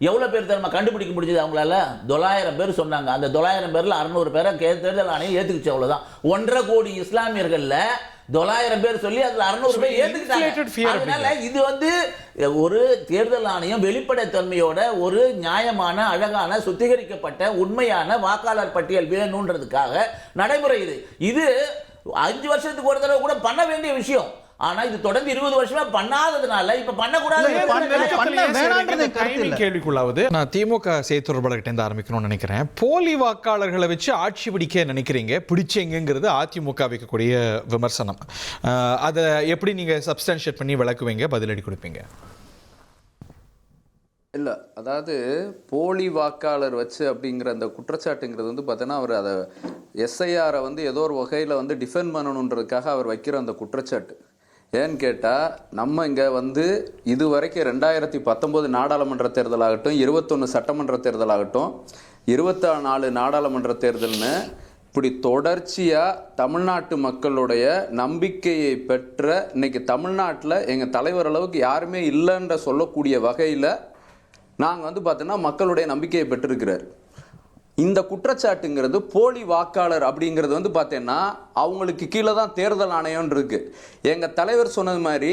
எவ்வளவு பேர் தெரியுமா கண்டுபிடிக்க முடிஞ்சது அவங்களால? 900 பேர் சொன்னாங்க. அந்த 900 பேர்ல 600 பேரை தேர்தல் ஆணையம் ஏத்துக்கிச்சு, அவ்வளவுதான். 1.5 கோடி இஸ்லாமியர்கள்ல 900 பேர் சொல்லி அதுல 600 பேர் ஏத்துக்கிட்டாங்க. அதனால இது வந்து ஒரு தேர்தல் ஆணையம் வெளிப்படைத்தன்மையோட ஒரு நியாயமான, அழகான, சுத்திகரிக்கப்பட்ட உண்மையான வாக்காளர் பட்டியல் வேணும்ன்றதுக்காக நடைமுறை இது. இது 5 வருஷத்துக்கு ஒரு தடவை கூட பண்ண வேண்டிய விஷயம். ஆனா இது தொடர்ந்து 20 வருஷமா பண்ணாததுனால இப்ப பண்ணக்கூடாது. கேள்விக்குள்ளாவது நான் திமுக செய்தி தொடர்பாளர்கிட்ட இருந்து ஆரம்பிக்கணும்னு நினைக்கிறேன். போலி வாக்காளர்களை வச்சு ஆட்சி பிடிக்க நினைக்கிறீங்க, பிடிச்சீங்கிறது அதிமுக வைக்கக்கூடிய விமர்சனம். அதை எப்படி நீங்க சப்ஸ்டான்ஷியேட் பண்ணி விளக்குவீங்க, பதிலடி கொடுப்பீங்க? இல்லை, அதாவது போலி வாக்காளர் வச்சு அப்படிங்கிற அந்த குற்றச்சாட்டுங்கிறது வந்து பார்த்தோன்னா அவர் அதை எஸ்ஐஆரை வந்து ஏதோ ஒரு வகையில் வந்து டிஃபெண்ட் பண்ணணுன்றதுக்காக அவர் வைக்கிற அந்த குற்றச்சாட்டு. ஏன்னு கேட்டால் நம்ம இங்கே வந்து இது வரைக்கும் 2019 நாடாளுமன்ற தேர்தலாகட்டும், 21 சட்டமன்ற தேர்தலாகட்டும், 24 நாடாளுமன்ற தேர்தல்னு இப்படி தொடர்ச்சியாக தமிழ்நாட்டு மக்களுடைய நம்பிக்கையை பெற்ற இன்னைக்கு தமிழ்நாட்டில் எங்கள் தலைவர் அளவுக்கு யாருமே இல்லைன்ற சொல்லக்கூடிய வகையில் நாங்கள் வந்து பார்த்தோன்னா மக்களுடைய நம்பிக்கையை பெற்றிருக்கிறார். இந்த குற்றச்சாட்டுங்கிறது போலி வாக்காளர் அப்படிங்கிறது வந்து பார்த்தீங்கன்னா அவங்களுக்கு கீழே தான் தேர்தல் ஆணையம் இருக்கு. எங்கள் தலைவர் சொன்னது மாதிரி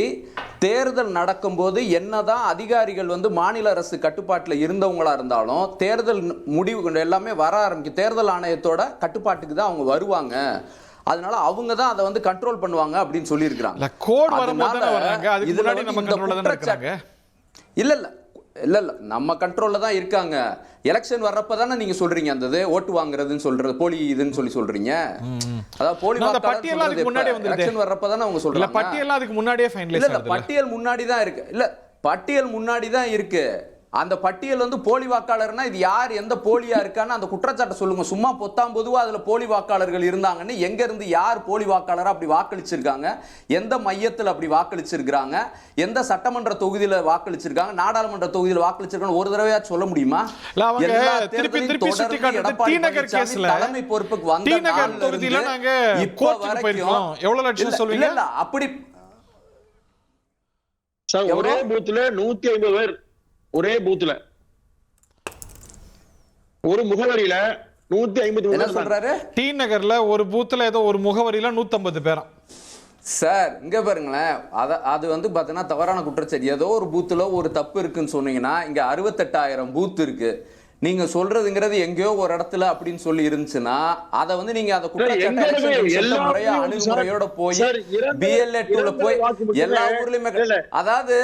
தேர்தல் நடக்கும்போது என்னதான் அதிகாரிகள் வந்து மாநில அரசு கட்டுப்பாட்டில் இருந்தவங்களா இருந்தாலும் தேர்தல் முடிவு எல்லாமே வர ஆரம்பிக்கும் தேர்தல் ஆணையத்தோட கட்டுப்பாட்டுக்கு தான் அவங்க வருவாங்க. அதனால அவங்க தான் அதை வந்து கண்ட்ரோல் பண்ணுவாங்க அப்படின்னு சொல்லியிருக்கிறாங்க. இல்ல இல்ல இல்ல நம்ம கண்ட்ரோல்ல தான் இருக்காங்க. எலெக்ஷன் வர்றப்ப தானே நீங்க சொல்றீங்க அந்த ஓட்டு வாங்குறதுன்னு சொல்றது போலி இதுன்னு சொல்றீங்க. அதாவது போலி எலெக்ஷன் வர்றப்ப தானே அவங்க சொல்றாங்க. பட்டியல் அதுக்கு முன்னாடியே ஃபைனலைஸ் ஆகுது. பட்டியல் முன்னாடி தான் இருக்கு. இல்ல பட்டியல் முன்னாடி தான் இருக்கு. அந்த பட்டியல் வந்து போலி வாக்காளர்னா இது யார் எந்த போலியா இருக்கான்னு அந்த குற்றச்சாட்டை சொல்லுங்க. சும்மா பொத்தாம் பொதுவா அதுல போலி வாக்காளர்கள் இருந்தாங்கன்னு எங்க இருந்து யார் போலி வாக்காளரா அப்படி வாக்களிச்சிருக்காங்க, எந்த மையத்தில் அப்படி வாக்களிச்சிருக்காங்க, எந்த சட்டமன்ற தொகுதியில வாக்களிச்சிருக்காங்க, நாடாளுமன்ற தொகுதியில வாக்களிச்சிருக்காங்க ஒரு தடவையா சொல்ல முடியுமா? தலைமை பொறுப்புக்கு வந்த இப்ப வரைக்கும் எவ்வளவு லட்சம் சொல்லுவீங்க? அப்படி ஒரே பூத்துல 150 பேர் ஒரே பூத்துல ஒரு முகவரியில 150 சொல்றாரு. டி நகர்ல ஒரு பூத்துல ஏதோ ஒரு முகவரியில 150 பேராம் சார். இங்க பாருங்களேன், அது வந்து பாத்தீங்கன்னா தவறான குற்றச்சாட்டு. ஏதோ ஒரு பூத்துல ஒரு தப்பு இருக்குன்னு சொன்னீங்கன்னா இங்க 68,000 பூத் இருக்கு. நீங்க சொல்றதுங்கிறது எங்கேயோ ஒரு இடத்துல அப்படின்னு சொல்லி இருந்துச்சுன்னா அதை வந்து நீங்க அந்த குற்றச்சாட்டு முறையா அணுகுமுறையோட போய் BLA 2ல போய் எல்லா ஊர்லயுமே அதாவது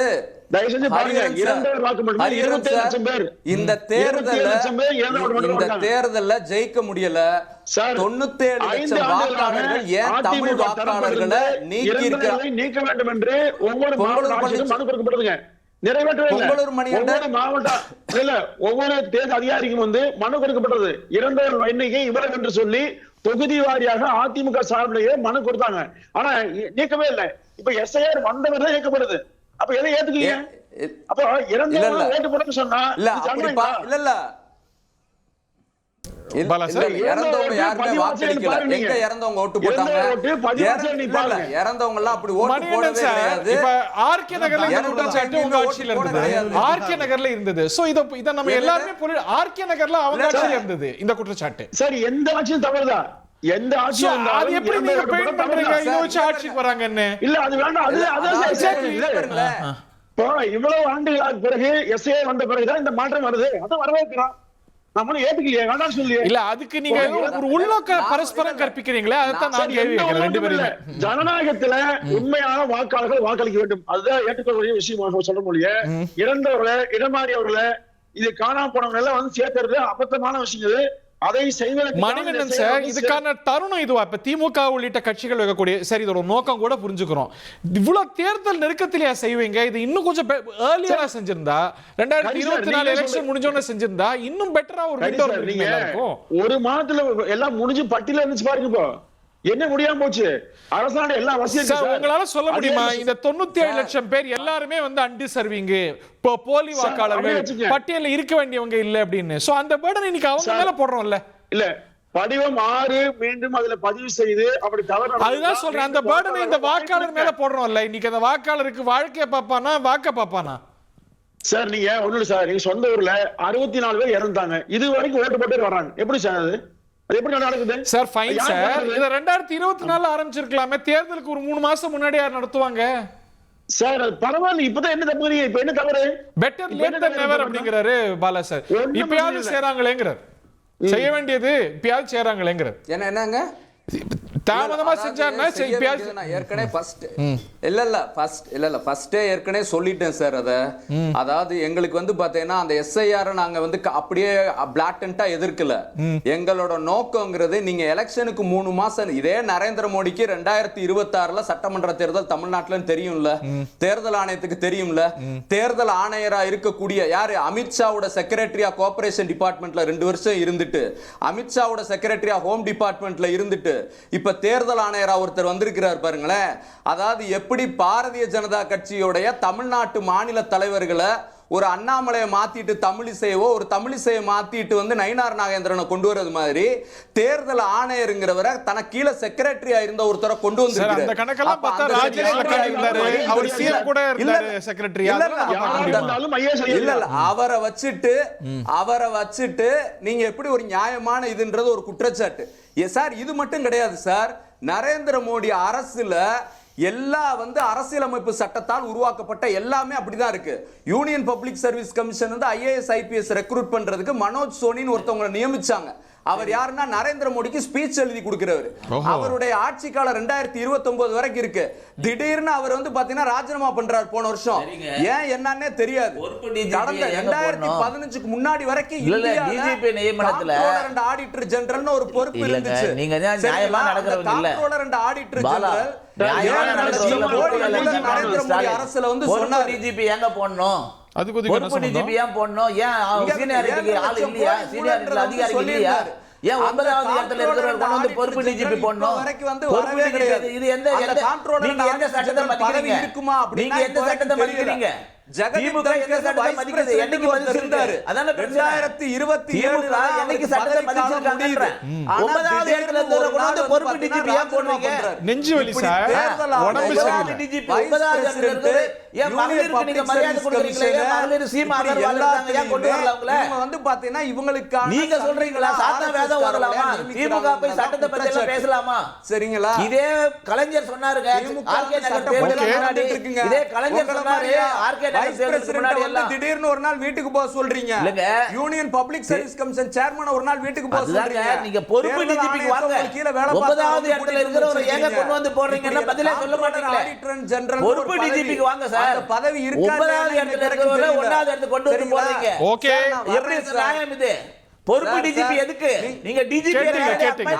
இந்த தேர்தல்ல ஜெயிக்க முடியல. 97 லட்சம் வாக்காளர்கள் ஏன் தமிழ் வாக்காளர்களை நீக்க வேண்டும் என்று ஒவ்வொரு மாவட்டத்திலும் ஒவ்வொரு தேர்தல் அதிகாரிக்கும் வந்து மனு கொடுக்கப்பட்டது. இறந்தவர் எண்ணிக்கை இவ்வளவு என்று சொல்லி தொகுதி வாரியாக அதிமுக சார்பிலேயே மனு கொடுத்தாங்க. ஆனா நீக்கவே இல்லை. இப்ப SIR வந்தவர் தான் நீக்கப்படுது. அப்ப எதை ஏத்துக்கீங்க? அப்ப இறந்தவங்க ஓட்டு போட சொன்னா இல்ல இறந்தவங்க யாருமே வாக்களிக்கல. எங்க இறந்தவங்க ஓட்டு போட்டாங்க? இறந்தவங்க எல்லாம் அப்படி ஓட்டு போடவே கிடையாது. இப்ப ஆர்கே நகர்ல இந்த குற்றச்சாட்டு உங்க ஆட்சியில இருந்தது. ஆர்கே நகர்ல இருந்தது. சோ இத நம்ம எல்லாரும் ஆர்கே நகர்ல அவங்க ஆட்சியில இருந்தது இந்த குற்றச்சாட்டு. சரி, எந்த ஆட்சியும் தவறுதான். எந்த ஆட்சி அது எப்படி நீங்க பெயிண்ட் பண்றீங்க இத வச்சு ஆட்சிக்கு வராங்கன்னு? இல்ல அது வேண்டாம். அது இப்போ இவ்வளவு ஆண்டுகளுக்கு பிறகு SIR வந்த பிறகுதான் இந்த மாற்றம் வருது. அத வரவேற்கிறோம். நம்மளும் ஏத்துக்கலையே, வேண்டாம் சொல்லியே. இல்ல அதுக்கு நீங்க ஒரு உள்நோக்க பரஸ்பரம் கற்பிக்கிறீங்களே, அதான் நான் கேள்வி கேட்கிறேன் ரெண்டு பேருமே. ஜனநாயகத்துல உண்மையான வாக்காளர்கள் வாக்களிக்க வேண்டும். அதுதான் ஏற்றுக்கொள்ளக்கூடிய விஷயம் சொல்ல முடியும். இறந்தவர்களை இடமாறியவர்களை இது காணாம போனவங்க எல்லாம் வந்து சேர்த்துறது அபத்தமான விஷயம். அதை செய்வதற்கு மணிகண்டன் சார், இதுக்கான தருணம் இதுவா? இப்ப திமுக உள்ளிட்ட கட்சிகள் வைக்கக்கூடிய சரி இதோட நோக்கம் கூட புரிஞ்சுக்கிறோம். இவ்வளவு தேர்தல் நெருக்கத்திலேயே செய்வீங்க. இது இன்னும் கொஞ்சம் ஏர்லியரா செஞ்சிருந்தா 2024 எலெக்ஷன் முடிஞ்சோன்னு செஞ்சிருந்தா இன்னும் பெட்டரா ஒரு விண்டோ இருக்கும். ஒரு மாதத்துல எல்லாம் முடிஞ்சு பட்டியல இருந்துச்சு பாருங்க. இப்போ என்ன முடியாம போச்சு? அரசாங்கம் எல்லாம் வசதி. உங்களால சொல்ல முடியுமா இந்த 97 லட்சம் பேர் எல்லாருமே வந்து அன்டிசர்விங் போலி வாக்காளர்கள் பட்டியல்ல இருக்க வேண்டியவங்க இல்ல அப்படின்னு? சோ அந்த பர்டன் இன்னைக்கு அவங்க மேல போடுறோம்ல. இல்ல படிவம் 6 மீண்டும் அதுல பதிவு செய்து அப்படி தவறு. அதுதான் சொல்றேன், அந்த பர்டனை இந்த வாக்காளர் மேல போடுறோம்ல. இன்னைக்கு அந்த வாக்காளருக்கு வாழ்க்கைய பாப்பானா வாக்க பாப்பானா? சார் நீங்க ஒண்ணு சார், நீங்க சொந்த ஊர்ல 64 பேர் இறந்தாங்க. இது வரைக்கும் ஓட்டு போட்டு வர்றாங்க. எப்படி சார் அது எப்படி நடக்குது? Sir fine sir. இத 2024 ஆரம்பிச்சிருக்கலாமே. தேர்தலுக்கு ஒரு 3 மாசம் முன்னாடி யார் நடத்துவாங்க சார்? பரவாயில்ல, இப்பதான் என்ன தப்பு? இப்ப என்ன தவறு? பெட்டர் லேட் தென் நெவர் அப்படிங்கறாரு பாலா சார். இப்பயாவது சேராங்களேங்கறார். செய்ய வேண்டியது இப்பயாவது சேராங்களேங்கறார். என்னங்க தாமதமா செஞ்சாருன்னா ஏற்கனவே ஃபர்ஸ்டே ஏற்கனவே சொல்லிட்டேன் சார். அதாவது எங்களுக்கு வந்து பாத்தீங்கன்னா அந்த எஸ்ஐஆர் நாங்க வந்து அப்படியே பிளாட்டன்ட்டா எதிர்க்கல. எங்களோட நோக்கங்கிறது நீங்க எலெக்ஷனுக்கு 3 மாசம் இதே நரேந்திர மோடிக்கு 2026 சட்டமன்ற தேர்தல் தமிழ்நாட்டுல தெரியும்ல, தேர்தல் ஆணையத்துக்கு தெரியும்ல, தேர்தல் ஆணையரா இருக்கக்கூடிய யாரு அமித்ஷாவோட செக்ரட்டரியா கோஆபரேஷன் டிபார்ட்மெண்ட்ல 2 வருஷம் இருந்துட்டு, அமித்ஷாவோட செக்ரட்டரியா ஹோம் டிபார்ட்மெண்ட்ல இருந்துட்டு இப்ப தேர்தல் ஆணையரா ஒருத்தர் வந்திருக்கிறார் பாருங்களேன். அதாவது எப்படி பாரதிய ஜனதா கட்சியுடைய தமிழ்நாட்டு மாநில தலைவர்களை ஒரு அண்ணாமலையை மாத்திட்டு தமிழிசையோ ஒரு தமிழிசையை மாத்திட்டு வந்து நயினார் நாகேந்திரனை கொண்டு வரது மாதிரி தேர்தல் ஆணையருங்கிறவரை தனக்கு கீழே செக்ரட்டரியா இருந்த ஒருத்தரை கொண்டு வந்து அந்த கணக்கெல்லாம் பார்த்தா ராஜேஷ் லக்கானி இருந்தாரு, அவர் சிஎம் கூட இருந்தாரு செக்ரட்டரியா. இல்ல அவரை வச்சுட்டு நீங்க எப்படி ஒரு நியாயமான இதுன்றது ஒரு குற்றச்சாட்டு சார். இது மட்டும் கிடையாது சார், நரேந்திர மோடி அரசுல எல்லா வந்து அரசியலமைப்பு சட்டத்தால் உருவாக்கப்பட்ட எல்லாமே அப்படிதான் இருக்கு. யூனியன் பப்ளிக் சர்வீஸ் கமிஷன் வந்து IAS IPS ரெக்ரூட் பண்றதுக்கு மனோஜ் சோனின்னு ஒருத்தவங்களை நியமிச்சாங்க. அவர் யாருன்னா நரேந்திர மோடிக்கு ஸ்பீச் எழுதி கொடுக்கிறவர். அவருடைய ஆட்சி காலம் 2029 வரைக்கும் இருக்கு. திடீர்னு அவர் வந்து பாத்தீங்கன்னா ராஜினாமா பண்றாரு போன வருஷம். ஏன் என்னன்னே தெரியாது. கடந்த 2015க்கு முன்னாடி வரைக்கும் டிஜிபி நியமனத்துல ஆடிட்டர் ஜெனரல்னு ஒரு பொறுப்பு இருந்துச்சு. நீங்க நியாயமா நடக்கறவங்க இல்ல. Comptroller and auditor general Narendra Modi அரசுல வந்து சொன்னார் டிஜிபி எங்க போடணும், அதுக்கு டிஜிபி ஏன் போடணும், ஏன் சீனியாரிட்டிக்கு ஆள் இல்லையா, சீனியாரிட்டி அதிகாரி இல்லையா, ஏன் 9வது இடத்துல இருக்கிறவர் கொண்டு வந்து பொறுப்பு டிஜிபி போடணும். இது எந்த நீங்க எந்த சட்டத்தை மதிக்கிறீங்க, நீங்க எந்த சட்டத்தை மதிக்கிறீங்க, திமுக எந்த சட்டத்தை மதிக்கிறது, என்னைக்கு மதிச்சிருந்தாரு, அதான 2027 என்னைக்கு சட்டத்தை மதிச்சிருக்காங்க. 9வது இடத்துல இருக்கிறவர் கொண்டு வந்து பொறுப்பு டிஜிபி ஏன் போடுறீங்க, நெஞ்சு வலி சார், உடம்பு சரியில்லை. டிஜிபி 9வது இடத்துல இருக்கிற ஏன் மகளிருக்கு நீங்க மரியாதை கொடுக்கறீங்களே, மகளிர் சீமா அகர்வால் இருக்காங்க, ஏன் கொண்டு வரல அவங்கள? இவங்க வந்து பாத்தீங்கன்னா இவங்களுக்கான நீங்க சொல்றீங்களா சாத்தா வேதம் ஓதலாமா, திமுக போய் சட்டத்தை பத்தி எல்லாம் பேசலாமா? சரிங்களா, இதே கலைஞர் சொன்னாருங்க ஆர்கே நகர் தேர்தலுக்கு முன்னாடி, இதே கலைஞர் சொன்னாரு ஆர்கே நகர் தேர்தலுக்கு முன்னாடி எல்லாம் திடீர்னு ஒரு நாள் வீட்டுக்கு போக சொல்றீங்க. Union public service commission chairman ஒரு நாள் வீட்டுக்கு போக சொல்றீங்க. நீங்க பொறுப்பு டிஜிபிக்கு வாங்க, 9வது இடத்துல இருக்கிறவரை ஏங்க கொண்டு வந்து போடுறீங்கன்னா பதிலே சொல்ல மாட்டீங்களே. ஆடிட்டர் ஜெனரல் பொறுப்பு டிஜிபிக்கு வாங்க சார், பதவி இருக்கு. 9வது இடத்துல இருக்கிறவரை 1வது இடத்துக்கு கொண்டு வந்து போடுறீங்க. ஓகே, எப்படி நியாயம் இது? பொறுப்பு டிஜிபி எதுக்கு? நீங்க டிஜிபி கேட்டீங்க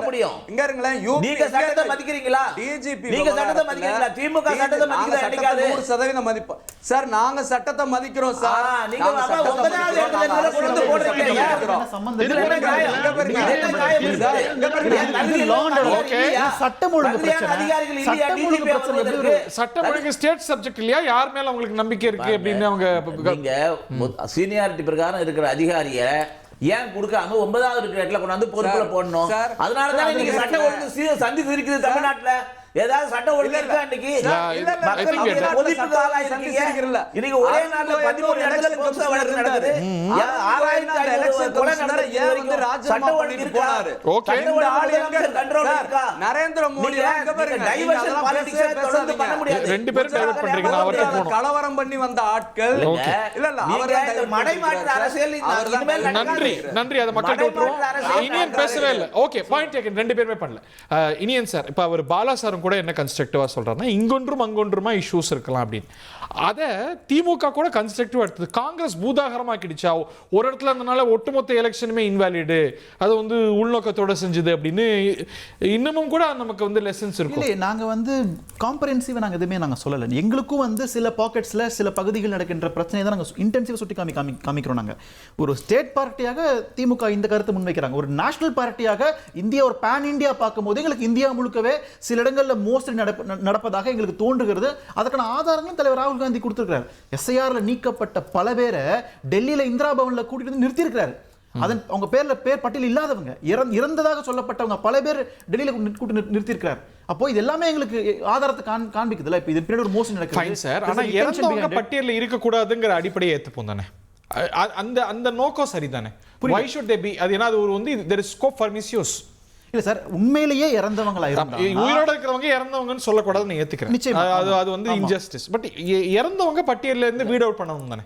முடியும். இங்க இருங்களேன், நீங்க சட்டத்தை மதிக்கிறீங்களா? டிஜிபி நீங்க சட்டத்தை மதிக்கிறீங்களா? திமுக சட்டத்தை மதிக்கிறதா என்னைக்காவது? 100% மதிப்பு சார், நாங்க சட்டத்தை மதிக்கிறோம் சார். நீங்க 9வது இடத்துல கொண்டு வந்து போடுறீங்க. யார் சம்பந்தம்? இதுல என்ன நியாயம்? என்ன நியாயம்? ஓகே, சட்டம் ஒழுங்கு பிரச்சனை, அதிகாரிகள் இல்லையா டிஜிபி பிரச்சனை? சட்டம் ஒழுங்கு ஸ்டேட் சப்ஜெக்ட் இல்லையா? யார் மேல உங்களுக்கு நம்பிக்கை இருக்கு அப்படின்னு அவங்க நீங்க சீனியாரிட்டி பிரகாரம் இருக்கிற அதிகாரியை ஏன் கொடுக்காம 9வது இடத்துல கொண்டு வந்து பொறுப்புல போடணும்? அதனாலதான் நீங்க சட்டம் ஒழுங்கு சந்தி இருக்குது தமிழ்நாட்டுல. ஏதாவது சட்டம் ஒழுங்கு இருக்கா இன்னைக்கு? ஒதுக்குக்கு ஆளாயிருக்கீங்க. இன்னைக்கு ஒரே நாள்ல 13 இடத்துல போக்சோ வழக்கு நடக்குது. 6500 கொலை நடக்குது. சட்டம் ஒழுங்கு இருக்கா? கண்ட்ரோல் இருக்கா? நரேந்திர மோடி டைவர்ஷன் பாலிடிக்ஸ் தொடர்ந்து பண்ண முடியாது. ரெண்டு பேரும் டைவர்ட் பண்றீங்க. நான் அவர்ட்ட போறேன். கலவரம் பண்ணி வந்த ஆட்கள் இல்ல நீங்க மடைமாற்று அரசியல் இனிமேல் நன்றி அத மக்கள் விட்டுறோம். இனியன் பேசவே இல்ல. Okay, point taken. ரெண்டு பேருமே பண்ணல. இனியன் சார், இப்ப அவர் பாலா சார் கூட என்ன கன்ஸ்ட்ரக்டிவா சொல்றாருன்னா, இங்கொன்றும் அங்கொன்றுமா இஷ்யூஸ் இருக்கலாம் அப்படின்னு. அதை திமுக கூட கன்ஸ்ட்ரக்டிவா எடுத்தது. காங்கிரஸ் பூதாகரமாக்கிடுச்சா, ஒரு இடத்துல இருந்தனால ஒட்டுமொத்த எலெக்ஷனுமே இன்வாலிடு, அது வந்து உள்நோக்கத்தோட செஞ்சது அப்படின்னு இன்னமும் கூட நமக்கு வந்து லெசன்ஸ் இருக்கும். இல்லை, நாங்கள் வந்து காம்ப்ரஹென்சிவாக நாங்கள் எதுவுமே நாங்கள் சொல்லலை. எங்களுக்கும் வந்து சில பாக்கெட்ஸில் சில பகுதிகள் நடக்கின்ற பிரச்சனையை தான் நாங்கள் இன்டென்சிவாக சுட்டி காமிக்கிறோம். நாங்கள் ஒரு ஸ்டேட் பார்ட்டியாக திமுக இந்த கருத்தை முன்வைக்கிறாங்க. ஒரு நேஷனல் பார்ட்டியாக இந்தியா, ஒரு பேன் இந்தியா பார்க்கும்போது எங்களுக்கு இந்தியா முழுக்கவே சில இடங்களில் மோஸ்ட்லி நடப்பதாக எங்களுக்கு தோன்றுகிறது. அதற்கான ஆதாரங்களும் தலைவர் ராகுல் காந்தி கொடுத்திருக்கிறார். எஸ்ஐஆர்ல நீக்கப்பட்ட பல பேரை டெல்லியில இந்திரா பவன்ல கூட்டிட்டு வந்து நிறுத்தி இருக்கிறார். அதன் அவங்க பேர் பட்டியல் இல்லாதவங்க, இறந்ததாக சொல்லப்பட்டவங்க பல பேர் டெல்லியில கூட்டி நிறுத்தி இருக்கிறார். அப்போ இது எல்லாமே எங்களுக்கு ஆதாரத்தை காண்பிக்குதுல. இப்போ இது பின்னாடி ஒரு மோசடி நடக்குது சார். ஆனா இறந்தவங்க பட்டியல்ல இருக்க கூடாதுங்கிற அடிப்படையை ஏத்துப்போம் தானே? அந்த நோக்கம் சரிதானே? Why should they be? அது என்ன, அது ஒரு வந்து there is scope for misuse. இல்ல சார், உண்மையிலேயே இறந்தவங்களா இருந்தா உயிரோட இருக்கிறவங்க இறந்தவங்கன்னு சொல்லக்கூடாதுன்னு ஏத்துக்கிறேன். நிச்சயமா. அது வந்து இன்ஜஸ்டிஸ். பட் இறந்தவங்க பட்டியல்ல இருந்து வீட் அவுட் பண்ணணும் தானே.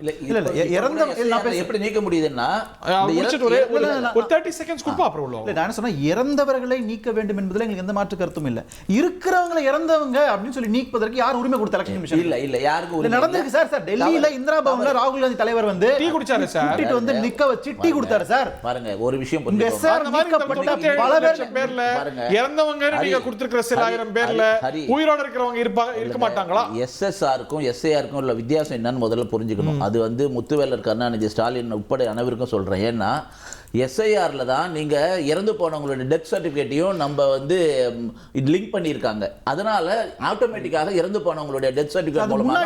எப்படி நீக்க முடியுதுன்னா முடிச்சிட்டு ஒரு 30 செகண்ட்ஸ் கொடுப்பா அப்புறம் உள்ள. இல்ல நான் சொன்னா இறந்தவர்களை நீக்க வேண்டும் என்பதுல எங்களுக்கு எந்த மாற்று கருத்தும் இல்ல. இருக்கிறவங்க இறந்தவங்க அப்படின்னு சொல்லி நீக்குவதற்கு யார் உரிமை கொடுத்த எலெக்ஷன் கமிஷன்? இல்ல யாருக்கு உரிமை நடந்துருக்கு சார். சார் டெல்லியில இந்திரா பவன்ல ராகுல் காந்தி தலைவர் வந்து டீ குடிச்சாரு சார். கூட்டிட்டு வந்து நிக்க வச்சு டீ கொடுத்தாரு சார். பாருங்க ஒரு விஷயம் புரிஞ்சுக்கோங்க. சார் நீக்கப்பட்ட பல பேர்ல இறந்தவங்க நீங்க கொடுத்திருக்கிற சில ஆயிரம் பேர்ல உயிரோட இருக்கிறவங்க இருக்க மாட்டாங்களா? எஸ்எஸ்ஆருக்கும் எஸ்ஏஆருக்கும் உள்ள வித்தியாசம் என்னன்னு முதல்ல புரிஞ்சுக்கணும். அது வந்து முத்துவேலர் கருணாநிதி ஸ்டாலின் உட்பட அனைவருக்கும் சொல்றேன். ஏன்னா எஸ்ஐஆர்ல தான் நீங்க இறந்து போனவங்களோட டெத் சர்டிபிகேட்டையும் நம்ம வந்து லிங்க் பண்ணியிருக்காங்க. அதனால ஆட்டோமேட்டிக்காக இறந்து போனவங்களுடைய டெத் சர்டிபிகேட் மூலமா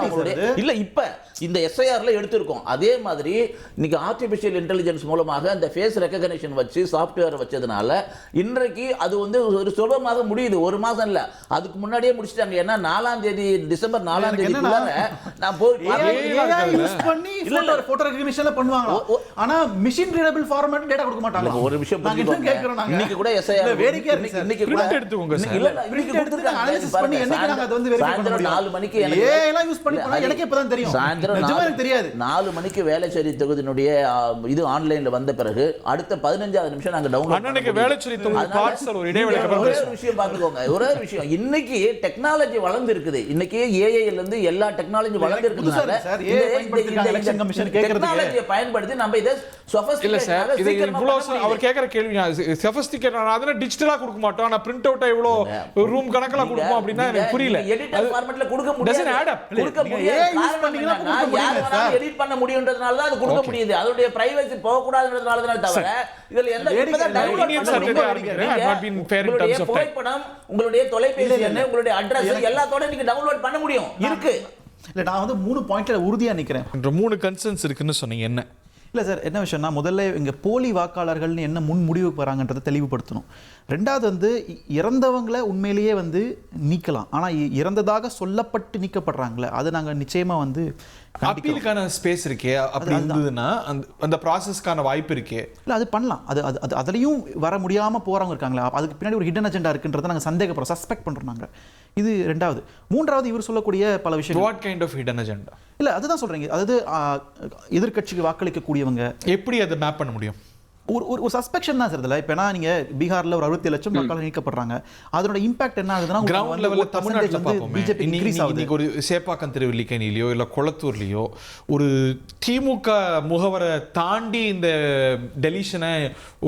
இல்ல இப்ப இந்த எஸ்ஐஆர்ல எடுத்திருக்கோம். அதே மாதிரி இன்னைக்கு ஆர்டிபிஷியல் இன்டெலிஜென்ஸ் மூலமாக அந்த ஃபேஸ் ரெகக்னிஷன் வச்சு சாஃப்ட்வேர் வச்சதுனால இன்றைக்கு அது வந்து ஒரு சுலபமாக முடியுது. ஒரு மாசம் இல்ல, அதுக்கு முன்னாடியே முடிச்சிட்டாங்க. ஏன்னா 4ஆம் தேதி டிசம்பர் 4ஆம் தேதி நான் போய் யூஸ் பண்ணி போட்டோ ரெகக்னிஷன்ல பண்ணுவாங்க. ஆனா மிஷின் ரீடபிள் ஃபார்மேட் டேட்டா கொடுக்க மாட்டாங்க. ஒரு விஷயம் இன்னைக்கு கூட எஸ்ஐஆர் வேடிக்கை இன்னைக்கு கூட எடுத்துக்கோங்க சார். இல்ல இன்னைக்கு எடுத்து அனலைசிஸ் பண்ணி என்னைக்கு நாங்க அது வந்து வெரிஃபை பண்ண முடியும். 4 மணிக்கு ஏலாம் யூஸ் பண்ணி பண்ணா எனக்கு இப்பதான் தெரியும். நிஜமா எனக்கு தெரியாது. 4 மணிக்கு வேலைச்சேரி தொகுதியினுடைய இது ஆன்லைன்ல வந்த பிறகு அடுத்த 15வது நிமிஷம் நாங்க டவுன்லோட் அண்ணனுக்கு வேலைச்சேரி தொகுதி பார்சல் ஒரு இடைவேளைக்கு அப்புறம் ஒரு விஷயம் பாத்துக்கோங்க. ஒரே ஒரு விஷயம், இன்னைக்கு டெக்னாலஜி வளர்ந்து இருக்குது. இன்னைக்கு ஏஐ ல இருந்து எல்லா டெக்னாலஜி வளர்ந்து இருக்குதுனால சார் ஏஐ பயன்படுத்திருக்காங்க எலெக்ஷன் கமிஷன் கேக்குறதுக்கு. டெக்னாலஜியை பயன்படுத்தி நம்ம இத இல்ல சார், இது இவ்வளவு அவர் கேக்குற கேள்வி சொஃபிஸ்டிகேட் அதனால டிஜிட்டலா கொடுக்க மாட்டோம். ஆனா பிரிண்ட் அவுட்டா இவ்வளவு ரூம் கணக்குல கொடுப்போம் அப்படினா எனக்கு புரியல. எடிட்டர் ஃபார்மட்ல கொடுக்க முடியாது. கொடுக்க முடியாது. ஏஐ யூஸ் பண்ணீங்கன்னா யாரால எடிட் பண்ண முடியும்ன்றதனால தான் அது கொடுக்க முடியுது. அதோட பிரைவசி போக கூடாதுன்றதனால தான் தவிர இதுல எந்த புகைப்படம், உங்களுடைய தொலைபேசி எண், உங்களுடைய அட்ரஸ் எல்லாத்தோட நீங்க டவுன்லோட் பண்ண முடியும். இருக்கு. இல்ல நான் வந்து 3 பாயிண்ட்ல உறுதியா நிக்கிறேன். 3 கன்சர்ன்ஸ் இருக்குன்னு சொன்னீங்க. என்ன இல்லை சார், என்ன விஷயம்னா முதல்ல இங்கே போலி வாக்காளர்கள்னு என்ன முன் முடிவுக்கு வராங்கன்றதை தெளிவுபடுத்தணும். ரெண்டாவது வந்து இறந்தவங்களை உண்மையிலேயே வந்து நீக்கலாம். ஆனால் இறந்ததாக சொல்லப்பட்டு நீக்கப்படுறாங்களே அதை நாங்கள் நிச்சயமாக வந்து அப்பீலுக்கான ஸ்பேஸ் இருக்கே. அப்படி இருந்ததுன்னா அந்த ப்ராசஸ்க்கான வாய்ப்பு இருக்கே. இல்லை அது பண்ணலாம். அது அதுலேயும் வர முடியாமல் போகிறவங்க இருக்காங்களா, அதுக்கு பின்னாடி ஒரு ஹிடன் அஜெண்டா இருக்குன்றதை நாங்கள் சந்தேகப்படுறோம், சஸ்பெக்ட் பண்ணுறோம் நாங்கள். இது ரெண்டாவது. மூன்றாவது இவர் சொல்லக்கூடிய பல விஷயம். What kind of hidden agenda? இல்லை அதுதான் சொல்கிறீங்க. அதாவது எதிர்கட்சிக்கு வாக்களிக்கக்கூடியவங்க எப்படி அதை மேப் பண்ண முடியும்? ஒரு சஸ்பெக்ஷன் தான் சார் இதில். இப்போ நீங்க பீகார்ல ஒரு 67 லட்சம் வாக்காளர் நீக்கப்படுறாங்க. அதோட இம்பாக்ட் என்ன ஆகுதுன்னா கிரவுண்ட் லெவல்ல தமிழ்நாட்டுல பாப்போமே. இன்னைக்கு ஒரு சேப்பாக்கம் திருவல்லிக்கேணியிலயோ இல்ல கொளத்தூர்லயோ ஒரு திமுக முகவரை தாண்டி இந்த டெலிஷனை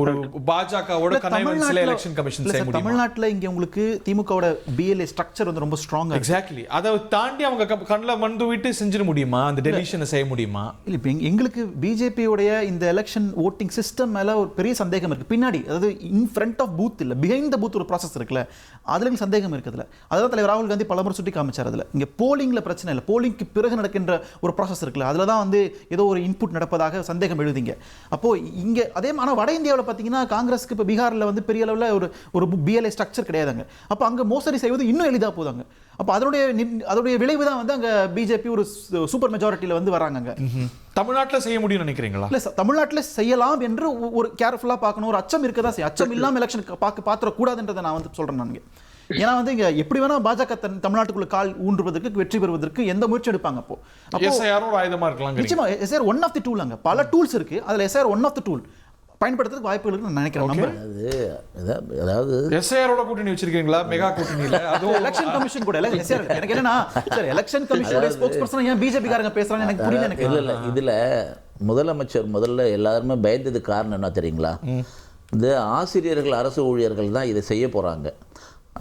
ஒரு பாஜகவோட கன்வென்ஷனல் எலெக்ஷன் கமிஷன் செய்ய முடியும். தமிழ்நாட்டுல இங்க உங்களுக்கு திமுகவோட பிஎல்ஏ ஸ்ட்ரக்சர் வந்து ரொம்ப ஸ்ட்ராங்கா. எக்ஸாக்ட்லி. அதை தாண்டி அவங்க கண்ணில் மண்டு விட்டு செஞ்சிட முடியுமா? அந்த டெலிஷனை செய்ய முடியுமா? இல்லை இப்போ எங்களுக்கு பிஜேபியோடைய இந்த எலெக்ஷன் ஓட்டிங் சிஸ்டம் மேல ஒரு பெரிய சந்தேகம் இருக்கு. பின்னாடி அதாவது இன் ஃப்ரண்ட் ஆஃப் பூத் இல்ல, பிஹைண்ட் த பூத் ஒரு ப்ராசஸ் இருக்குல்ல, அதுல எனக்கு சந்தேகம் இருக்குதுல. அதான் தலைவர் ராகுல் காந்தி பலமுறை சுட்டி காமிச்சார். அதுல இங்க போலிங்ல பிரச்சனை இல்லை, போலிங்க்கு பிறகு நடக்கின்ற ஒரு ப்ராசஸ் இருக்குல்ல, அதுல தான் வந்து ஏதோ ஒரு இன்புட் நடப்பதாக சந்தேகம் எழுதிங்க. அப்போ இங்க அதே ஆனால் வட இந்தியாவில் பார்த்தீங்கன்னா காங்கிரஸ்க்கு இப்போ பீகார்ல வந்து பெரிய அளவில் ஒரு பிஎல்ஏ ஸ்ட்ரக்சர் கிடையாதுங்க. அப்போ அங்க மோசடி செய்வது இன்னும் எளிதாக போதாங்க. அப்போ அதனுடைய விளைவு தான் வந்து அங்க பிஜேபி ஒரு சூப்பர் மெஜாரிட்டியில வந்து வராங்க. தமிழ்நாட்டில் செய்ய முடியும்னு நினைக்கிறீங்களா? இல்லை, தமிழ்நாட்டில் செய்யலாம் என்று ஒரு கேர்ஃபுல்லாக பார்க்கணும். ஒரு அச்சம் இருக்க தான் செய்யும். அச்சம் இல்லாமல் எலெக்ஷன் பார்த்துடக்கூடாதுன்றதை நான் வந்து சொல்கிறேன். நான் ஏன்னா வந்து இங்கே எப்படி வேணா பாஜக தமிழ்நாட்டுக்குள்ள கால் ஊன்றுவதற்கு வெற்றி பெறுவதற்கு எந்த முயற்சி எடுப்பாங்க. அப்போ எஸ்ஐஆர் ஒரு ஆயுதமா இருக்கலாம். நிச்சயமா SIR one of the tool. அங்கே பல டூல்ஸ் இருக்கு, அதில் SIR one of the tool பயன்படுத்துறதுக்கு வாய்ப்புகள் இருக்குன்னு நினைக்கிறேன். அதாவது எஸ்ஐஆரோட கூட்டணி வச்சிருக்கீங்களா? மெகா கூட்டணியில அதுவும் எலெக்ஷன் கமிஷன் கூட எஸ்ஐஆர் எனக்கு என்னன்னா சார் எலெக்ஷன் கமிஷனோட ஸ்போக்ஸ் பர்சன் ஏன் பிஜேபி காரங்க பேசுறாங்க எனக்கு புரியல. எனக்கு இல்ல இதுல முதலமைச்சர் முதல்ல எல்லாருமே பயந்ததுக்கு காரணம் என்ன தெரியுங்களா? இந்த ஆசிரியர்கள் அரசு ஊழியர்கள் தான் இதை செய்ய போறாங்க.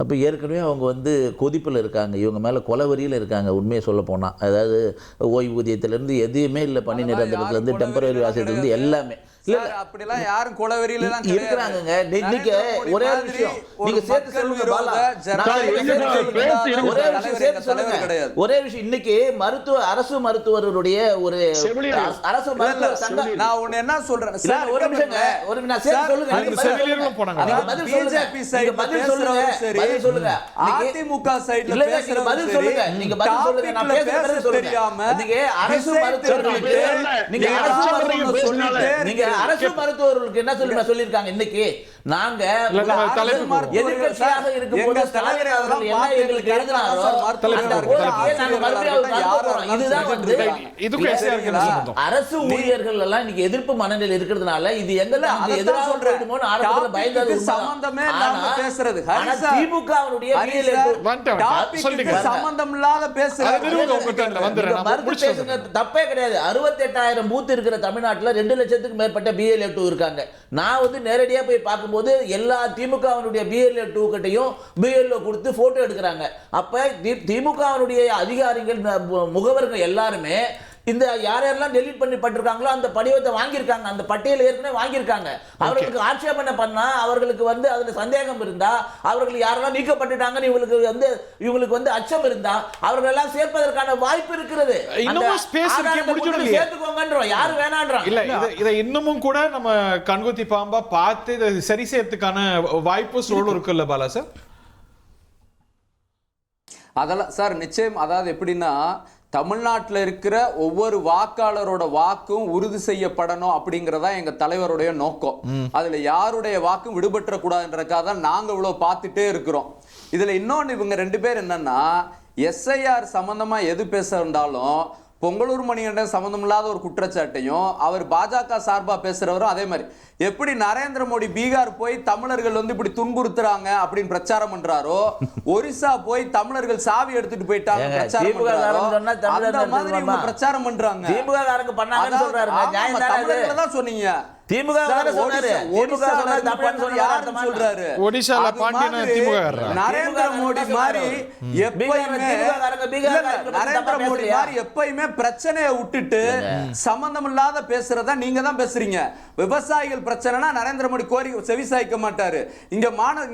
அப்போ ஏற்கனவே அவங்க வந்து கொதிப்பில் இருக்காங்க, இவங்க மேலே கொலவரியில் இருக்காங்க. உண்மையை சொல்ல போனால் அதாவது ஓய்வூதியத்திலேருந்து எதுவுமே இல்லை, பணி நிரந்தரத்துலேருந்து டெம்பரரி வாசியத்துலேருந்து எல்லாமே இல்ல அப்படிலாம் யாரும் கொலவெறியில எல்லாம் இருக்கிறாங்க. இன்னைக்கு ஒரே விஷயம் நீங்க சேர்த்து சொல்லுங்க பாலா, ஒரே விஷயம் இன்னைக்கு அரசு மருத்துவருடைய ஒரு அரசு மருத்துவ சங்கம். நான் ஒண்ணு என்ன சொல்றேன், ஒரு நிமிஷம் நான் சேர்த்து சொல்லுங்க. பதில் சொல்லுங்க. அதிமுக சைடுல பேசுற பதில் சொல்லுங்க. நீங்க பதில் சொல்லுங்க. நான் பேசுறது தெரியாம நீங்க அரசு மருத்துவர்களுக்கு நீங்க அரசு மருத்துவர்களுக்கு என்ன சொல்லிருக்காங்க? இன்னைக்கு நாங்க தலைப்பு எதிர்க்கட்சியாக இருக்கும்போது ஸ்டாலின் அவர்கள் என்ன எங்களுக்கு எழுதினாரோ அந்த கோரிக்கையை நாங்க மறுபடியும் பார்க்க போறோம். இதுதான் வந்து அரசு ஊழியர்கள் எல்லாம் இன்னைக்கு எதிர்ப்பு மனநிலையில் இருக்கிறதுனால இது எங்களுக்கு எதிராக சொல்றதுமோன்னு ஆரம்பத்துல பயந்தது சம்பந்தமே இல்லாம பேசுறது. திமுகவுடைய சம்பந்தம் இல்லாத பேசுறது தப்பே கிடையாது. 68,000 பூத் இருக்கிற தமிழ்நாட்டுல 2 லட்சத்துக்கு மேற்பட்ட BLA2 இருக்காங்க. நான் வந்து நேரடியா போய் பார்க்கும்போது எல்லா திமுகவினுடைய BLA2 கிட்டையும் BLO கொடுத்து போட்டோ எடுக்கிறாங்க. அப்ப திமுகவினுடைய அதிகாரிகள் முகவர்கள் எல்லாருமே இந்த யாரெல்லாம் டெலீட் பண்ணி பட்டிருக்காங்களோ அந்த படிவத்தை வாங்கியிருக்காங்க, அந்த பட்டியலை ஏற்கனவே வாங்கியிருக்காங்க. அவர்களுக்கு ஆட்சேபனை பண்ணா, அவர்களுக்கு வந்து அதுல சந்தேகம் இருந்தா, அவர்கள் யாரெல்லாம் நீக்கப்பட்டுட்டாங்கன்னு இவங்களுக்கு வந்து அச்சம் இருந்தா அவர்கள் எல்லாம் சேர்ப்பதற்கான வாய்ப்பு இருக்கிறது. சேர்த்துக்கோங்கன்றோம், யாரு வேணான்றோம் இல்ல. இதை இன்னமும் கூட நம்ம கண்குத்தி பாம்பா பார்த்து இதை சரி செய்யறதுக்கான வாய்ப்பு சூழல் இருக்குல்ல பாலா சார்? அதெல்லாம் சார் நிச்சயம். அதாவது எப்படின்னா, தமிழ்நாட்டில் இருக்கிற ஒவ்வொரு வாக்காளரோட வாக்கும் உறுதி செய்யப்படணும் அப்படிங்கிறதா எங்க தலைவருடைய நோக்கம். அதுல யாருடைய வாக்கும் விடுபற்ற கூடாதுன்றதுக்காக தான் நாங்க இவ்வளவு பார்த்துட்டே இருக்கிறோம். இதுல இன்னொன்னு, இவங்க 2 பேர் என்னன்னா, SIR சம்பந்தமா எது பேச இருந்தாலும் பொங்கலூர் மணிகண்டன் சம்பந்தம் இல்லாத ஒரு குற்றச்சாட்டையும், அவர் பாஜக சார்பா பேசுறவரும் அதே மாதிரி. எப்படி நரேந்திர மோடி பீகார் போய் தமிழர்கள் வந்து இப்படி துன்புறுத்துறாங்க அப்படின்னு பிரச்சாரம் பண்றாரோ, ஒரிசா போய் தமிழர்கள் சாவி எடுத்துட்டு போயிட்டாங்க பிரச்சாரம் பண்றாரோ, அந்த மாதிரி இவங்க பிரச்சாரம் பண்றாங்க. திமுககாரங்க பண்ணாங்கன்னு சொல்றாரு. தான் சொன்னீங்க. திமுக நரேந்திர மோடி மாதிரி எப்பயுமே பிரச்சனையை விட்டுட்டு சம்பந்தம் இல்லாத பேசுறதா நீங்க தான் பேசுறீங்க. விவசாயிகள் பிரச்சனைனா நரேந்திர மோடி கோரிக்கை செவிசாய்க்க மாட்டாரு. இங்க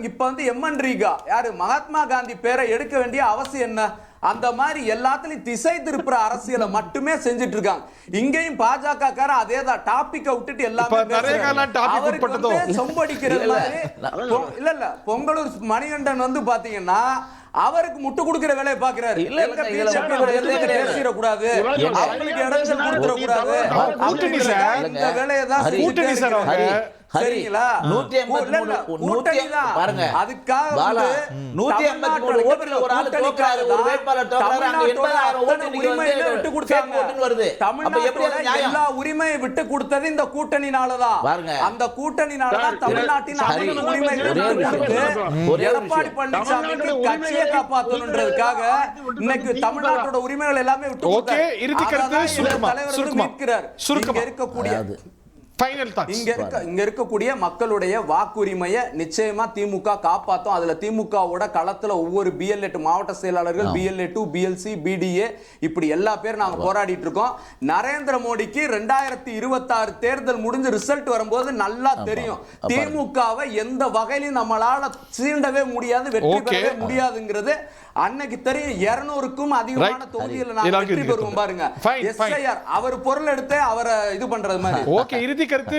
இப்ப வந்து எம்என் ரீகா யாரு, மகாத்மா காந்தி பேரை எடுக்க வேண்டிய அவசியம் என்ன? அந்த மாதிரி எல்லாத்துலயும் திசை திருப்புற அரசியலை மட்டுமே செஞ்சுட்டு இருக்காங்க. இங்கேயும் பாஜக கார அதேதான் டாபிக்க விட்டுட்டு எல்லாமே சொம்படிக்கிறது மாதிரி. இல்ல பொங்கலூர் மணிகண்டன் வந்து பாத்தீங்கன்னா அவருக்கு முட்டு கொடுக்கிற வேலையை பாக்குறாரு. பேசிடக்கூடாது, அவங்களுக்கு இடைஞ்சல் கொடுத்துடக்கூடாது, இந்த வேலையை தான் சரிங்களா? பாருங்க, அதுக்காக எல்லா உரிமையை விட்டு கொடுத்தது இந்த கூட்டணினாலதான். அந்த கூட்டணினாலதான் தமிழ்நாட்டின் உரிமை எடப்பாடி பழனிசாமிக்கு கட்சியை காப்பாற்றணுன்றதுக்காக இன்னைக்கு தமிழ்நாட்டோட உரிமைகள் எல்லாமே விட்டு தலைவர் மீட்கிறார். இருக்கக்கூடிய இங்க இருக்கக்கூடிய மக்களுடைய வாக்குரிமையை நிச்சயமா திமுக காப்பாத்தும். அதுல திமுகவோட களத்துல ஒவ்வொரு BLA2 மாவட்ட செயலாளர்கள், BLA2, BLC, BDA இப்படி எல்லா பேரும் நாங்க போராடிட்டு இருக்கோம். நரேந்திர மோடிக்கு 2026 தேர்தல் முடிஞ்சு ரிசல்ட் வரும்போது நல்லா தெரியும் திமுகவை எந்த வகையிலும் நம்மளால சீண்டவே முடியாது, வெற்றி பெறவே முடியாதுங்கிறது அன்னைக்கு தெரியும். 200க்கும் அதிகமான தொகுதியில் நாங்க வெற்றி பெறுவோம் பாருங்க. SIR அவர் பொருள் எடுத்து அவரை இது பண்றது மாதிரி. ஓகே, இறுதி கருத்து